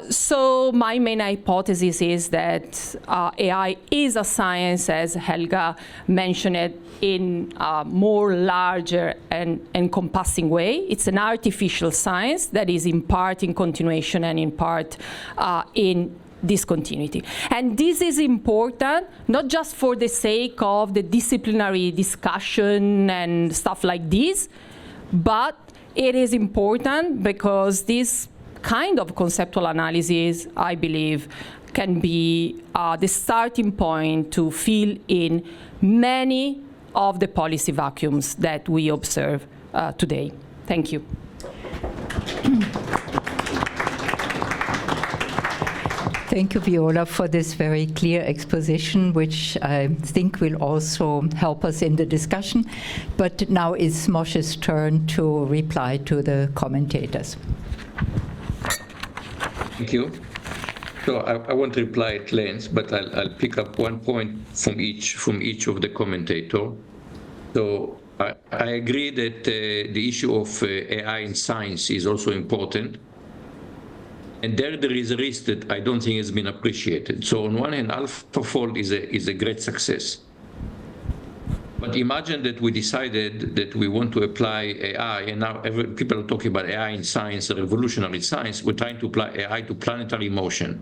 So my main hypothesis is that AI is a science, as Helga mentioned it, in a more larger and encompassing way. It's an artificial science that is in part in continuation and in part in discontinuity. And this is important, not just for the sake of the disciplinary discussion and stuff like this, but it is important because this kind of conceptual analysis, I believe, can be the starting point to fill in many of the policy vacuums that we observe today. Thank you. Thank you, Viola, for this very clear exposition, which I think will also help us in the discussion. But now it's Moshe's turn to reply to the commentators. Thank you. So I won't reply at length, but I'll pick up one point from each of the commentators. So I agree that the issue of AI in science is also important. And there is a risk that I don't think has been appreciated. So on one hand, AlphaFold is a great success. But imagine that we decided that we want to apply AI, and now people are talking about AI in science, revolutionary science. We're trying to apply AI to planetary motion.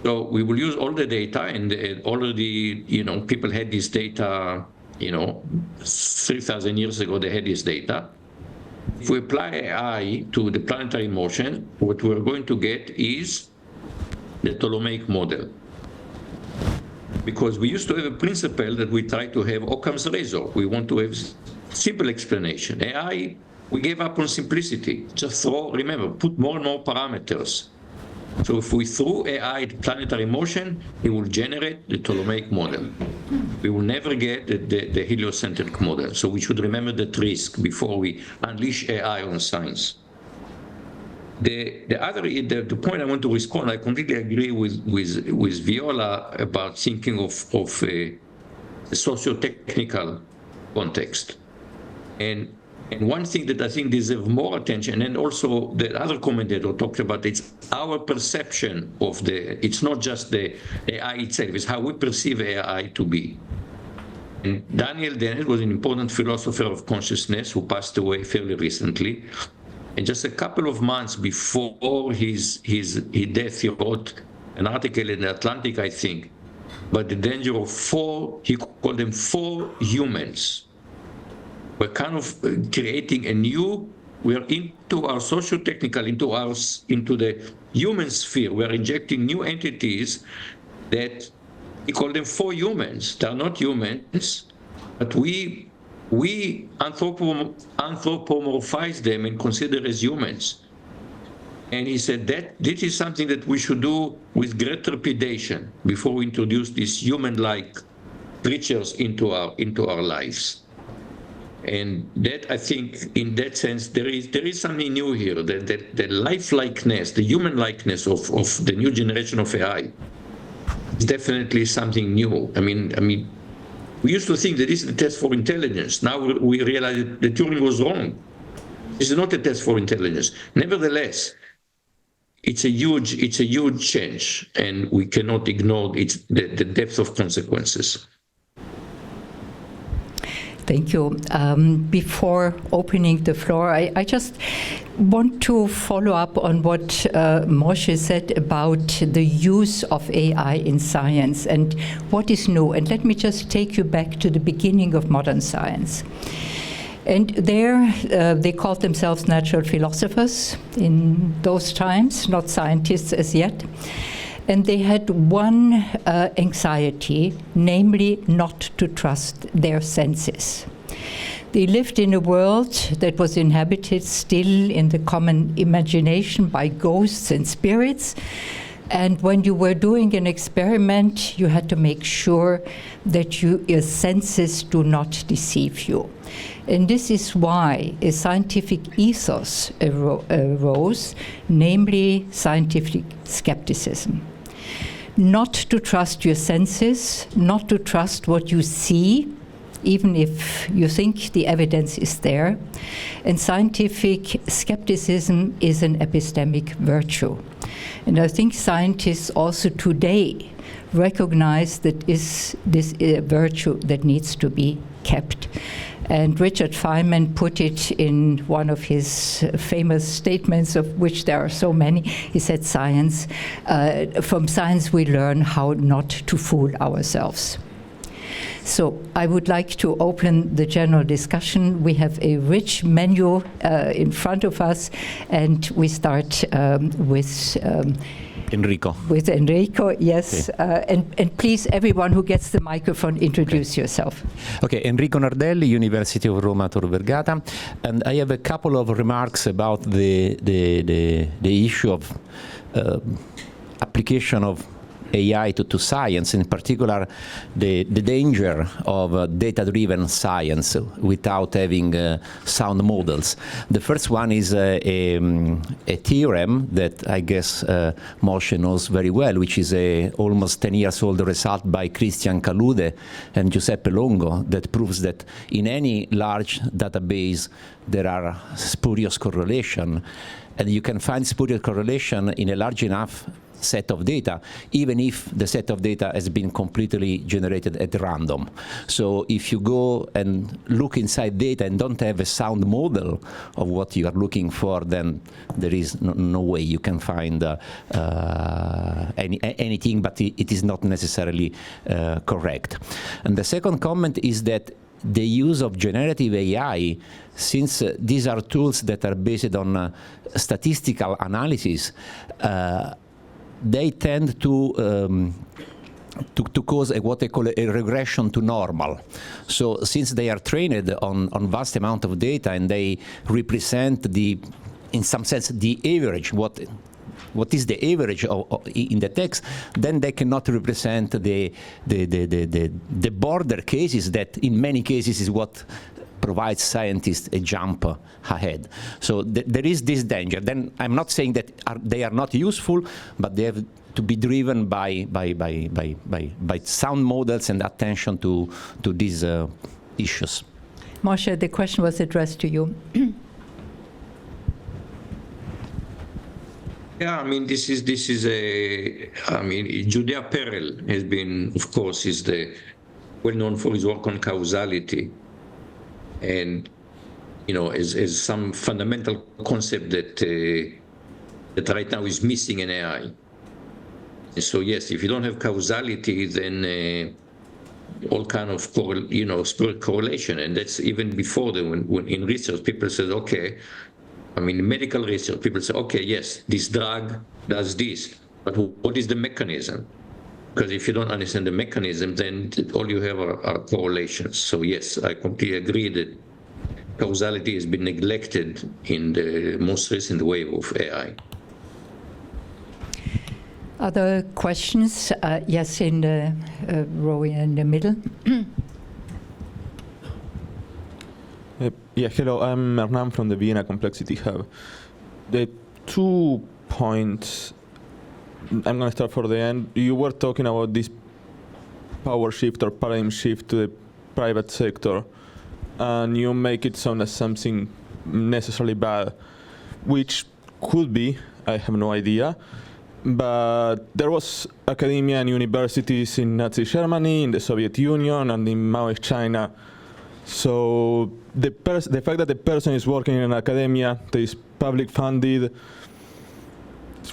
So we will use all the data, and already, people had this data, 3,000 years ago, they had this data. If we apply AI to the planetary motion, what we're going to get is the Ptolemaic model. Because we used to have a principle that we try to have Occam's razor. We want to have simple explanation. AI, we gave up on simplicity. Just put more and more parameters. So if we throw AI at planetary motion, it will generate the Ptolemaic model. We will never get the heliocentric model. So we should remember that risk before we unleash AI on science. The point I want to respond, I completely agree with Viola about thinking of a socio-technical context. And one thing that I think deserves more attention, and also the other commentator talked about, it's our perception of it's not just the AI itself, it's how we perceive AI to be. And Daniel Dennett was an important philosopher of consciousness who passed away fairly recently. And just a couple of months before his death, he wrote an article in the Atlantic, I think, about the danger of he called them 4 humans. We're kind of creating we're into our socio-technical, into the human sphere. We're injecting new entities that he called them 4 humans. They're not humans, but we anthropomorphize them and consider as humans. And he said that this is something that we should do with great trepidation before we introduce these human-like creatures into our lives. And that, I think, in that sense, there is something new here. The life-likeness, the human-likeness of the new generation of AI is definitely something new. I mean, we used to think that this is a test for intelligence. Now we realize that Turing was wrong. This is not a test for intelligence. Nevertheless, it's a huge change, and we cannot ignore the depth of consequences. Thank you. Before opening the floor, I just want to follow up on what Moshe said about the use of AI in science and what is new. And let me just take you back to the beginning of modern science. And there, they called themselves natural philosophers in those times, not scientists as yet. And they had one anxiety, namely not to trust their senses. They lived in a world that was inhabited still in the common imagination by ghosts and spirits. And when you were doing an experiment, you had to make sure that your senses do not deceive you. And this is why a scientific ethos arose, namely scientific skepticism. Not to trust your senses, not to trust what you see, even if you think the evidence is there. And scientific skepticism is an epistemic virtue. And I think scientists also today recognize that this is a virtue that needs to be kept. And Richard Feynman put it in one of his famous statements, of which there are so many. He said, from science we learn how not to fool ourselves. So I would like to open the general discussion. We have a rich menu in front of us, and we start with Enrico. With Enrico, yes. Okay. And please, everyone who gets the microphone, introduce yourself. Okay, Enrico Nardelli, University of Roma Tor Vergata. And I have a couple of remarks about the issue of application of AI to science, in particular the danger of data-driven science without having sound models. The first one is a theorem that I guess Moshe knows very well, which is a almost 10 years old result by Christian Calude and Giuseppe Longo that proves that in any large database there are spurious correlation, and you can find spurious correlation in a large enough set of data, even if the set of data has been completely generated at random. So if you go and look inside data and don't have a sound model of what you are looking for, then there is no way you can find anything, but it is not necessarily correct. And the second comment is that the use of generative AI, since these are tools that are based on statistical analysis, they tend to cause what they call a regression to normal. So since they are trained on vast amount of data and they represent in some sense, the average, what is the average in the text, then they cannot represent the border cases that in many cases is what provides scientists a jump ahead. So there is this danger. Then I'm not saying that they are not useful, but they have to be driven by sound models and attention to these issues. Moshe, the question was addressed to you. Yeah, I mean, this is Judea Perel has been, of course, is well known for his work on causality. And, is some fundamental concept that right now is missing in AI. And so, yes, if you don't have causality, then all kind of spurious correlation, and that's even before when in research people said, okay, in medical research people say, okay, yes, this drug does this, but what is the mechanism? Because if you don't understand the mechanism, then all you have are correlations. So yes, I completely agree that causality has been neglected in the most recent wave of AI. Other questions? Yes, in the row in the middle. Yeah, hello, I'm Hernan from the Vienna Complexity Hub. The 2 points, I'm going to start for the end. You were talking about this power shift or paradigm shift to the private sector, and you make it sound as something necessarily bad, which could be, I have no idea. But there was academia and universities in Nazi Germany, in the Soviet Union, and in Maoist China. So the fact that the person is working in academia that is public funded,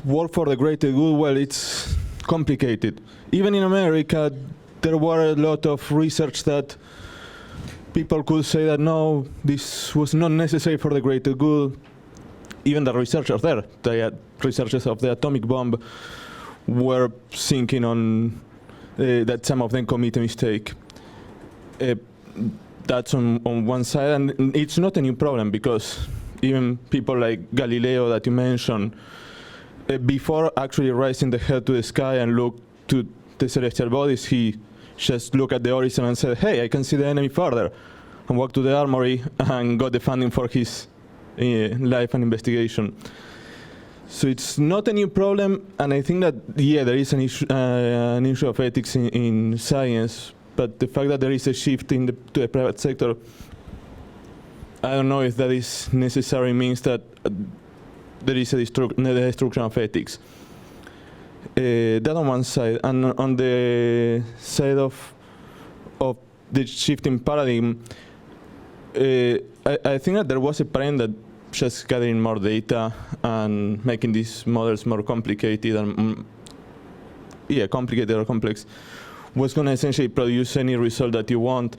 work for the greater good, well, it's complicated. Even in America, there were a lot of research that people could say that no, this was not necessary for the greater good. Even the researchers there, the researchers of the atomic bomb, were thinking on that some of them commit a mistake. That's on one side, and it's not a new problem, because even people like Galileo that you mentioned, before actually raising the head to the sky and look to the celestial bodies, he just looked at the horizon and said, hey, I can see the enemy further, and walked to the armory and got the funding for his life and investigation. So it's not a new problem, and I think that, yeah, there is an issue of ethics in science, but the fact that there is a shift to the private sector, I don't know if that is necessary means that there is a destruction of ethics. That on one side, and on the side of the shifting paradigm, I think that there was a trend that just gathering more data and making these models more complicated and complicated or complex was going to essentially produce any result that you want.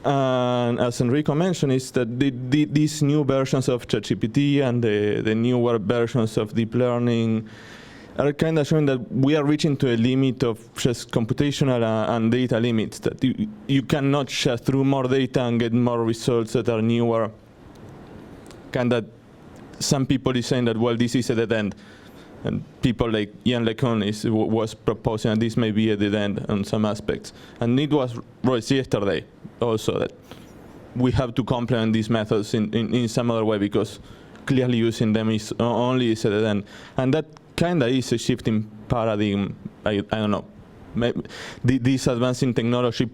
And as Enrico mentioned, is that these new versions of ChatGPT and the newer versions of deep learning are kind of showing that we are reaching to a limit of just computational and data limits, that you cannot just through more data and get more results that are newer. Kind of some people is saying that, well, this is a dead end. And people like Ian LeCun was proposing that this may be a dead end on some aspects. And it was raised yesterday also that we have to complement these methods in some other way, because clearly using them is only a dead end. And that kind of is a shifting paradigm. I don't know. Maybe this advancing technology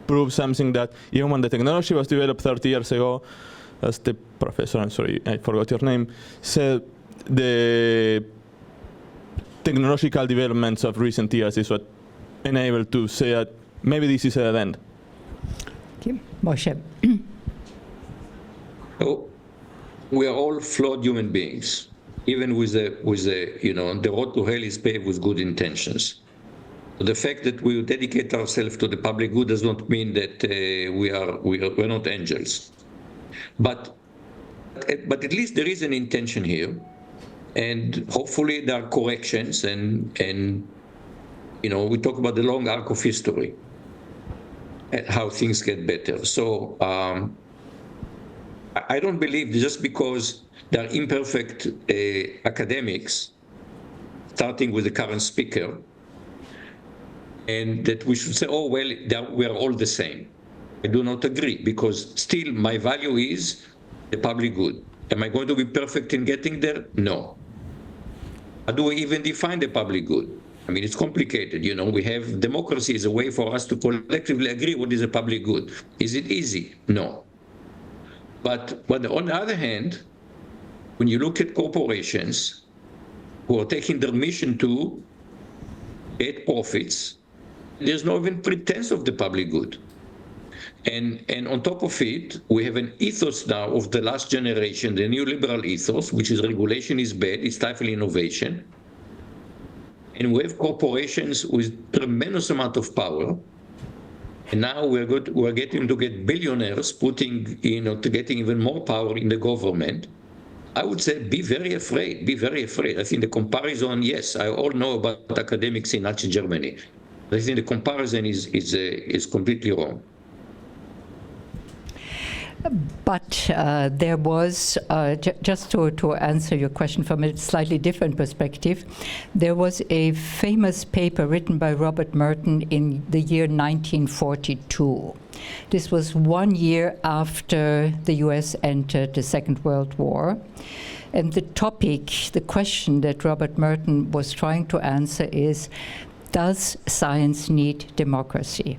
proves something that even when the technology was developed 30 years ago, as the professor, I'm sorry, I forgot your name, said the technological developments of recent years is what enabled to say that maybe this is a dead end. Okay. Moshe. So we are all flawed human beings, even with the the road to hell is paved with good intentions. The fact that we dedicate ourselves to the public good does not mean that we're not angels. But at least there is an intention here, and hopefully there are corrections, and we talk about the long arc of history and how things get better. So I don't believe just because there are imperfect academics, starting with the current speaker, and that we should say, oh, well, we are all the same. I do not agree, because still my value is the public good. Am I going to be perfect in getting there? No. How do we even define the public good? I mean, it's complicated. We have democracy as a way for us to collectively agree what is a public good. Is it easy? No. But on the other hand, when you look at corporations who are taking their mission to get profits, there's no even pretense of the public good. And on top of it, we have an ethos now of the last generation, the neoliberal ethos, which is regulation is bad, it's stifling innovation. And we have corporations with tremendous amount of power. And now we're getting to get billionaires getting even more power in the government. I would say be very afraid, I think the comparison, yes, I all know about academics in Nazi Germany. I think the comparison is completely wrong. But there was, just to answer your question from a slightly different perspective, there was a famous paper written by Robert Merton in the year 1942. This was 1 year after the US entered the Second World War. And the question that Robert Merton was trying to answer is, does science need democracy?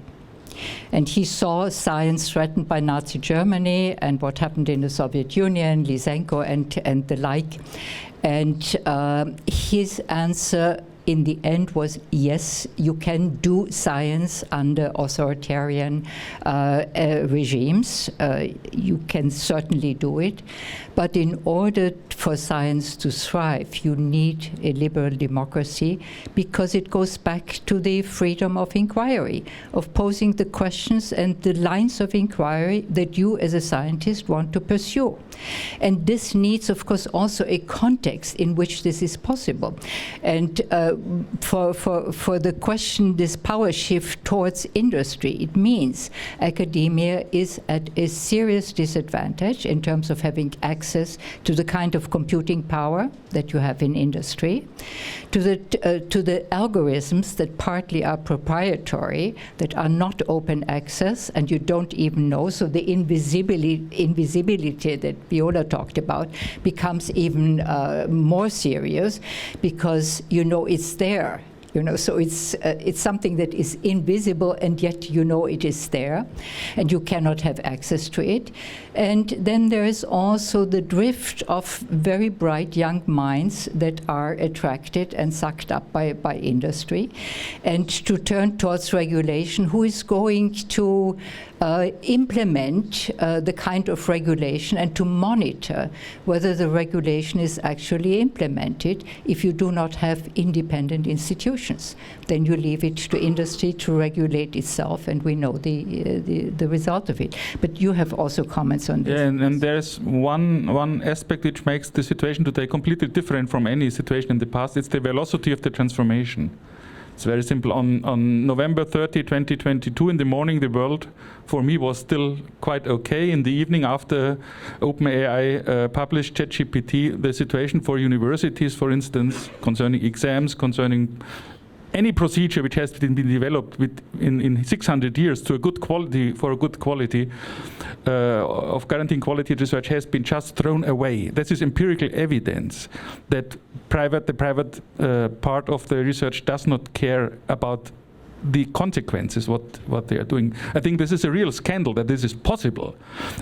And he saw science threatened by Nazi Germany and what happened in the Soviet Union, Lysenko and the like. And his answer in the end was, yes, you can do science under authoritarian regimes. You can certainly do it. But in order for science to thrive, you need a liberal democracy, because it goes back to the freedom of inquiry, of posing the questions and the lines of inquiry that you as a scientist want to pursue. And this needs, of course, also a context in which this is possible. And for the question, this power shift towards industry, it means academia is at a serious disadvantage in terms of having access to the kind of computing power that you have in industry, to the algorithms that partly are proprietary, that are not open access, and you don't even know. So the invisibility that Viola talked about becomes even more serious, because you know it's there. So it's something that is invisible, and yet you know it is there, and you cannot have access to it. And then there is also the drift of very bright young minds that are attracted and sucked up by industry, and to turn towards regulation. Who is going to implement the kind of regulation and to monitor whether the regulation is actually implemented? If you do not have independent institutions, then you leave it to industry to regulate itself, and we know the result of it. But you have also comments on this. Yeah, and there's one aspect which makes the situation today completely different from any situation in the past. It's the velocity of the transformation. It's very simple. On November 30, 2022, in the morning, the world, for me, was still quite okay. In the evening, after OpenAI published ChatGPT, the situation for universities, for instance, concerning exams, concerning any procedure which has been developed in 600 years to a good quality, for a good quality of guaranteeing quality research, has been just thrown away. This is empirical evidence that the private part of the research does not care about the consequences, what they are doing. I think this is a real scandal that this is possible.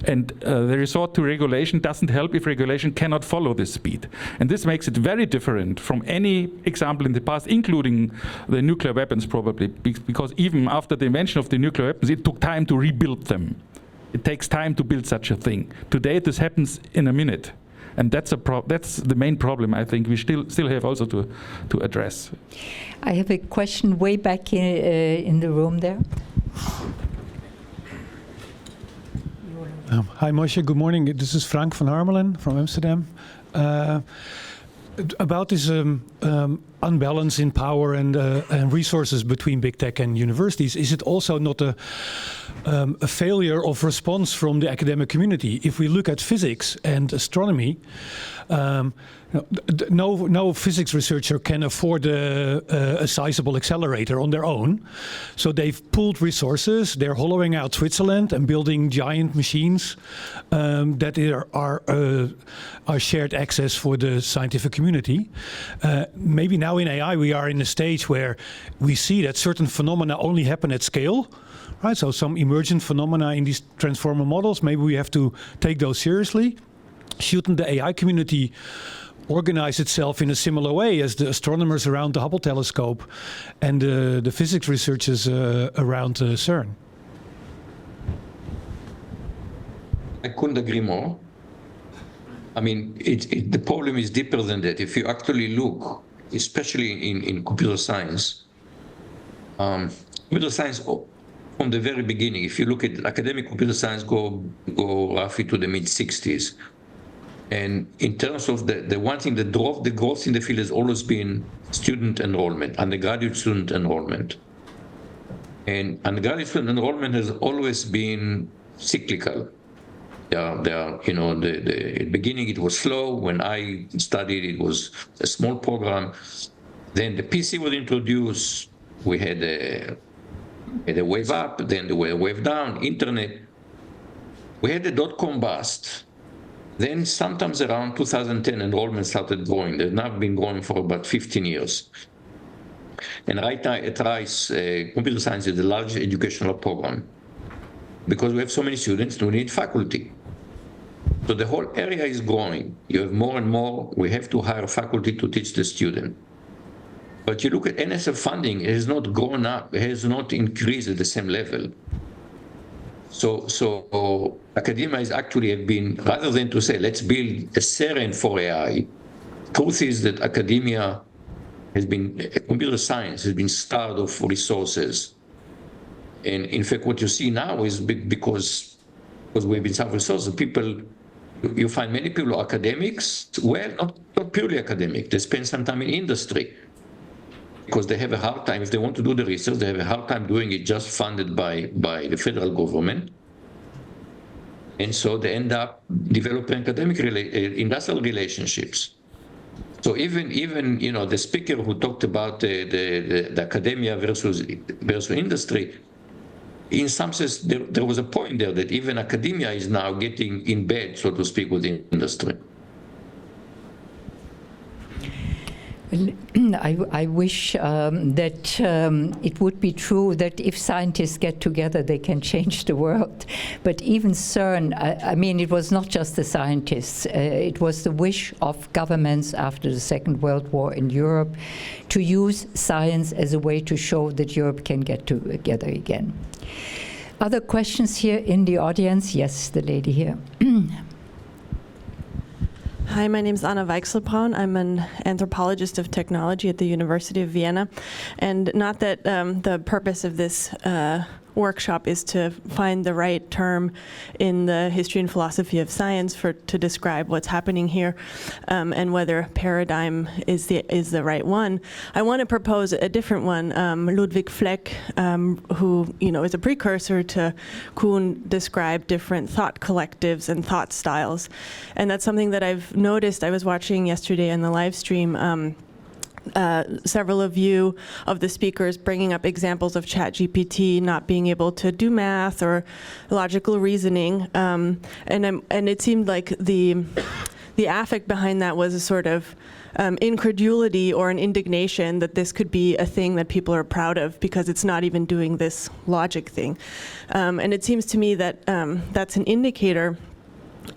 And the resort to regulation doesn't help if regulation cannot follow this speed. And this makes it very different from any example in the past, including the nuclear weapons probably, because even after the invention of the nuclear weapons, it took time to rebuild them. It takes time to build such a thing. Today, this happens in a minute. And that's the main problem, I think, we still have also to address. I have a question way back in the room there. Hi, Moshe. Good morning. This is Frank van Harmelen from Amsterdam. About this unbalance in power and resources between big tech and universities, is it also not a failure of response from the academic community? If we look at physics and astronomy, no physics researcher can afford a sizable accelerator on their own. So they've pooled resources. They're hollowing out Switzerland and building giant machines that are shared access for the scientific community. Maybe now in AI we are in a stage where we see that certain phenomena only happen at scale. Right? So some emergent phenomena in these transformer models, maybe we have to take those seriously. Shouldn't the AI community organize itself in a similar way as the astronomers around the Hubble telescope and the physics researchers around CERN? I couldn't agree more. I mean, the problem is deeper than that. If you actually look, especially in computer science from the very beginning, if you look at academic computer science, go roughly to the mid-60s. And in terms of the one thing that drove the growth in the field has always been student enrollment, undergraduate student enrollment. And undergraduate student enrollment has always been cyclical. At the beginning it was slow. When I studied, it was a small program. Then the PC was introduced. We had a wave up, then the wave down, internet. We had the dot-com bust. Then sometimes around 2010, enrollment started growing. They've now been growing for about 15 years. And right now at Rice, computer science is the largest educational program because we have so many students, we need faculty. So the whole area is growing. You have more and more, we have to hire faculty to teach the student. But you look at NSF funding, it has not grown up, it has not increased at the same level. So academia is actually have been, rather than to say, let's build a CERN for AI, truth is that academia has been, computer science has been starved of resources. And in fact, what you see now is because we've been starved of resources, people, you find many people are academics, well, not purely academic, they spend some time in industry because they have a hard time, if they want to do the research, they have a hard time doing it just funded by the federal government. And so they end up developing academic industrial relationships. So even the speaker who talked about the academia versus industry, in some sense, there was a point there that even academia is now getting in bed, so to speak, with the industry. I wish that it would be true that if scientists get together, they can change the world. But even CERN, I mean, it was not just the scientists. It was the wish of governments after the Second World War in Europe to use science as a way to show that Europe can get together again. Other questions here in the audience? Yes, the lady here. Hi, my name is Anna Weichselbraun. I'm an anthropologist of technology at the University of Vienna. And not that the purpose of this workshop is to find the right term in the history and philosophy of science to describe what's happening here and whether paradigm is the right one. I want to propose a different one. Ludwig Fleck, who is a precursor to Kuhn, described different thought collectives and thought styles. And that's something that I've noticed. I was watching yesterday in the live stream several of the speakers bringing up examples of ChatGPT not being able to do math or logical reasoning, and it seemed like the affect behind that was a sort of incredulity or an indignation that this could be a thing that people are proud of because it's not even doing this logic thing, and it seems to me that that's an indicator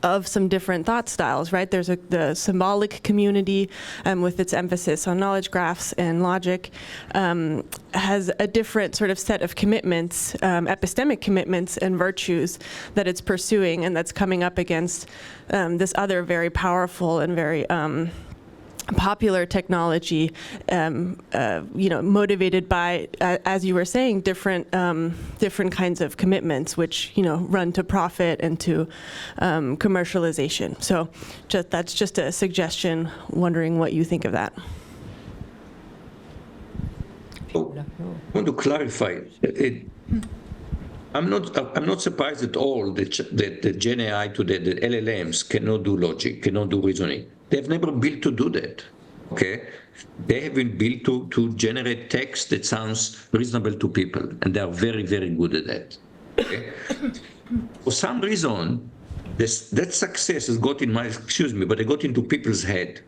of some different thought styles, right? There's the symbolic community with its emphasis on knowledge graphs and logic has a different sort of set of commitments, epistemic commitments and virtues that it's pursuing, and that's coming up against this other very powerful and very popular technology, motivated by, as you were saying, different kinds of commitments, which run to profit and to commercialization. So, that's just a suggestion. Wondering what you think of that. I want to clarify. I'm not surprised at all that the Gen AI today, the LLMs, cannot do logic, cannot do reasoning. They've never built to do that, okay? They have been built to generate text that sounds reasonable to people, and they are very, very good at that, okay? For some reason, that success has got into people's head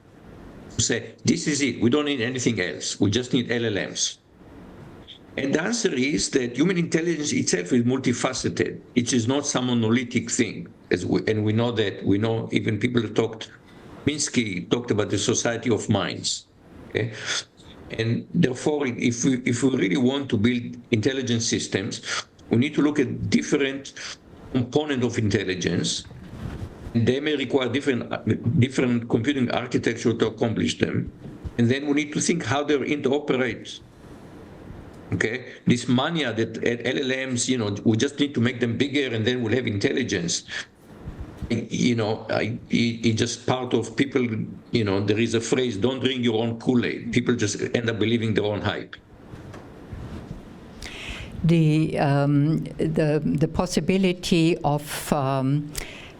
to say, this is it, we don't need anything else, we just need LLMs. And the answer is that human intelligence itself is multifaceted. It is not some monolithic thing, and we know even people who Minsky talked about the society of minds, okay? And therefore, if we really want to build intelligent systems, we need to look at different components of intelligence. And they may require different computing architecture to accomplish them. And then we need to think how they interoperate. Okay, this mania that at LLMs, we just need to make them bigger and then we'll have intelligence. It's just part of people, there is a phrase, don't drink your own Kool-Aid. People just end up believing their own hype. The possibility of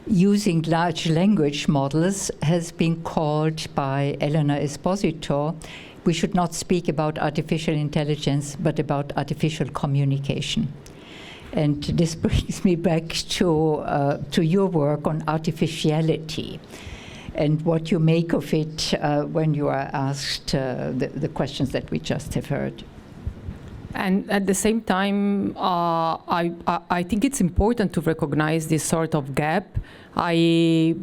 using large language models has been called by Elena Esposito, we should not speak about artificial intelligence, but about artificial communication. And this brings me back to your work on artificiality and what you make of it when you are asked the questions that we just have heard. And at the same time, I think it's important to recognize this sort of gap. I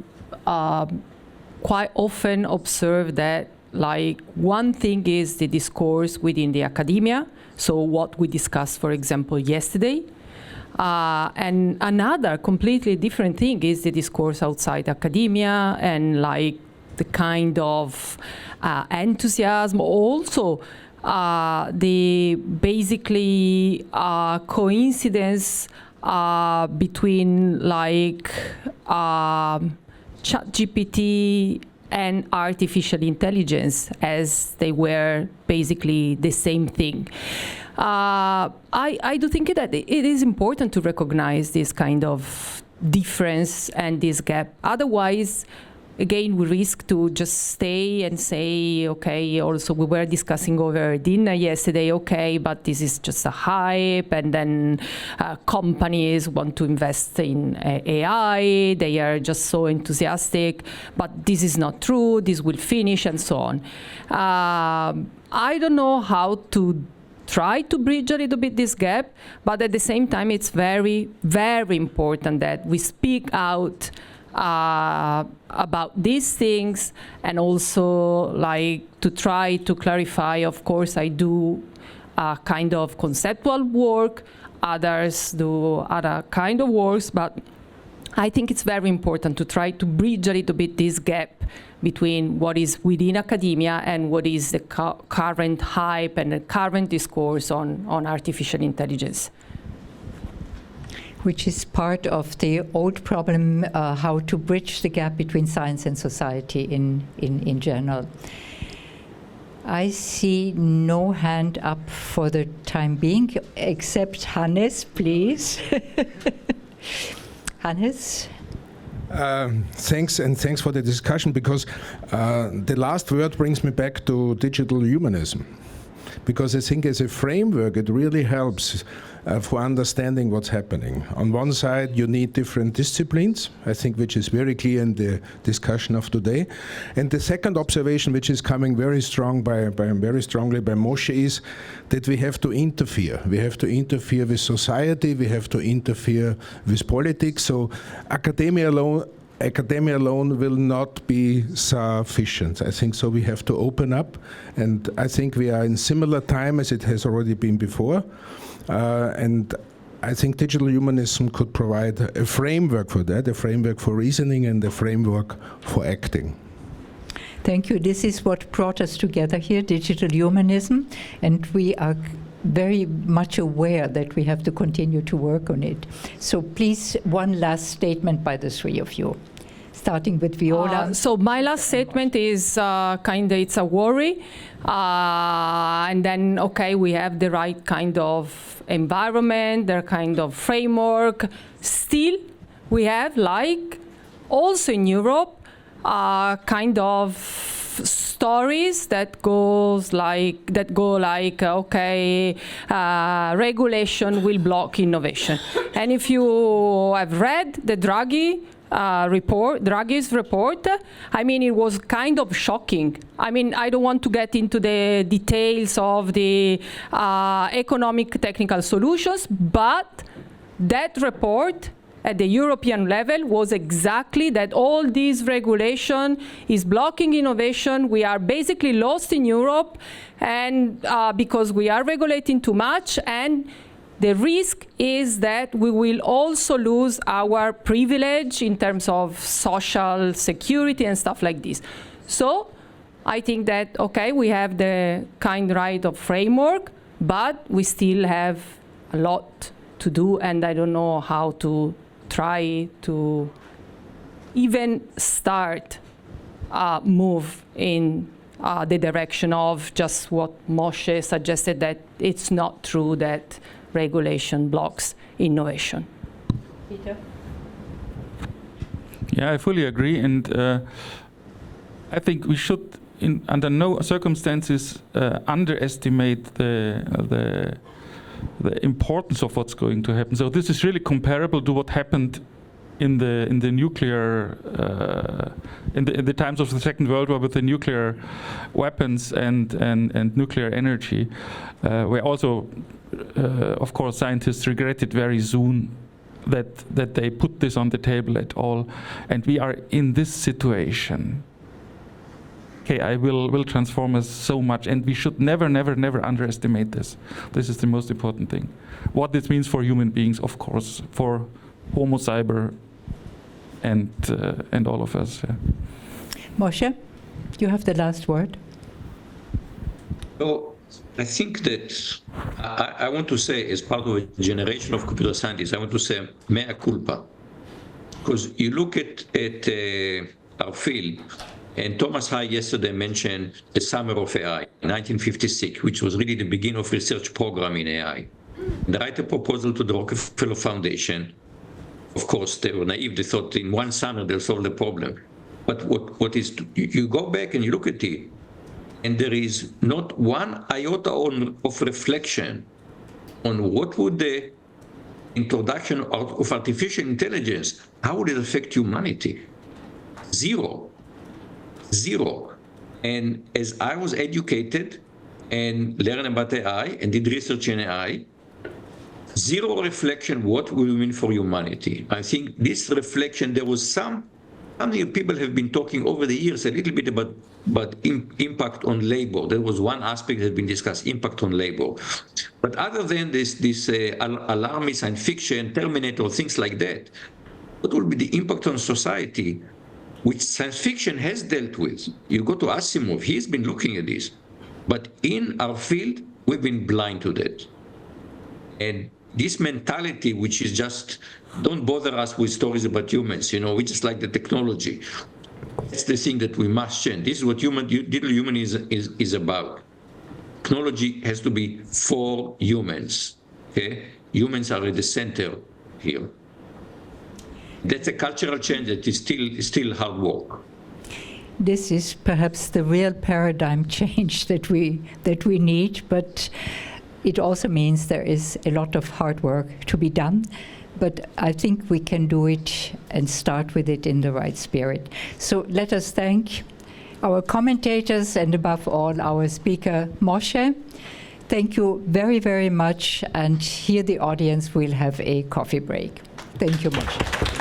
quite often observe that, like, one thing is the discourse within the academia, so what we discussed, for example, yesterday. And another completely different thing is the discourse outside academia and, like, the kind of enthusiasm, also the basically coincidence between, like, ChatGPT and artificial intelligence, as they were basically the same thing. I do think that it is important to recognize this kind of difference and this gap. Otherwise, again, we risk to just stay and say, okay, also we were discussing over dinner yesterday, okay, but this is just a hype, and then companies want to invest in AI, they are just so enthusiastic, but this is not true, this will finish, and so on. I don't know how to try to bridge a little bit this gap, but at the same time, it's very, very important that we speak out about these things, and also, like, to try to clarify. Of course, I do kind of conceptual work, others do other kind of works, but I think it's very important to try to bridge a little bit this gap between what is within academia and what is the current hype and the current discourse on artificial intelligence. Which is part of the old problem, how to bridge the gap between science and society in general. I see no hand up for the time being, except Hannes, please. Hannes? Thanks, and thanks for the discussion, because the last word brings me back to digital humanism. Because I think as a framework, it really helps for understanding what's happening. On one side, you need different disciplines, I think, which is very clear in the discussion of today. And the second observation, which is coming very strongly by Moshe, is that we have to interfere. We have to interfere with society, we have to interfere with politics. So academia alone will not be sufficient. I think so we have to open up, and I think we are in similar time as it has already been before. And I think digital humanism could provide a framework for that, a framework for reasoning and a framework for acting. Thank you. This is what brought us together here, digital humanism, and we are very much aware that we have to continue to work on it. So please, one last statement by the three of you, starting with Viola. So my last statement is it's a worry. And then, okay, we have the right kind of environment, the kind of framework. Still, we have, like, also in Europe, kind of stories that go like, okay, regulation will block innovation. And if you have read the Draghi's report, I mean, it was kind of shocking. I mean, I don't want to get into the details of the economic technical solutions, but that report at the European level was exactly that all this regulation is blocking innovation. We are basically lost in Europe, and because we are regulating too much, and the risk is that we will also lose our privilege in terms of social security and stuff like this. So I think that, okay, we have the right of framework, but we still have a lot to do, and I don't know how to try to even start move in the direction of just what Moshe suggested, that it's not true that regulation blocks innovation. Peter? Yeah, I fully agree, and I think we should, under no circumstances, underestimate the importance of what's going to happen. So this is really comparable to what happened in the nuclear in the times of the Second World War with the nuclear weapons and nuclear energy, where also of course scientists regretted very soon that they put this on the table at all, and we are in this situation. AI will transform us so much, and we should never underestimate this. This is the most important thing. What this means for human beings, of course, for Homo Cyber and all of us. Yeah. Moshe, you have the last word. So I think that I want to say, as part of a generation of computer scientists, I want to say mea culpa. Because you look at our field, and Thomas High yesterday mentioned the Summer of AI, 1956, which was really the beginning of research program in AI. They write a proposal to the Rockefeller Foundation. Of course, they were naive. They thought in one summer they'll solve the problem. But what is, you go back and you look at it, and there is not one iota of reflection on what would the introduction of artificial intelligence, how would it affect humanity? Zero. And as I was educated and learned about AI and did research in AI, zero reflection what will it mean for humanity. I think this reflection, there was some people have been talking over the years a little bit about impact on labor. There was one aspect that has been discussed, impact on labor. But other than this alarmist science fiction, Terminator, things like that, what will be the impact on society, which science fiction has dealt with? You go to Asimov, he's been looking at this. But in our field, we've been blind to that. And this mentality, which is just, don't bother us with stories about humans, we just like the technology. That's the thing that we must change. This is what digital human is about. Technology has to be for humans. Okay? Humans are at the center here. That's a cultural change that is still hard work. This is perhaps the real paradigm change that we need, but it also means there is a lot of hard work to be done. But I think we can do it and start with it in the right spirit. So let us thank our commentators and above all our speaker, Moshe. Thank you very, very much. And here the audience will have a coffee break. Thank you, Moshe.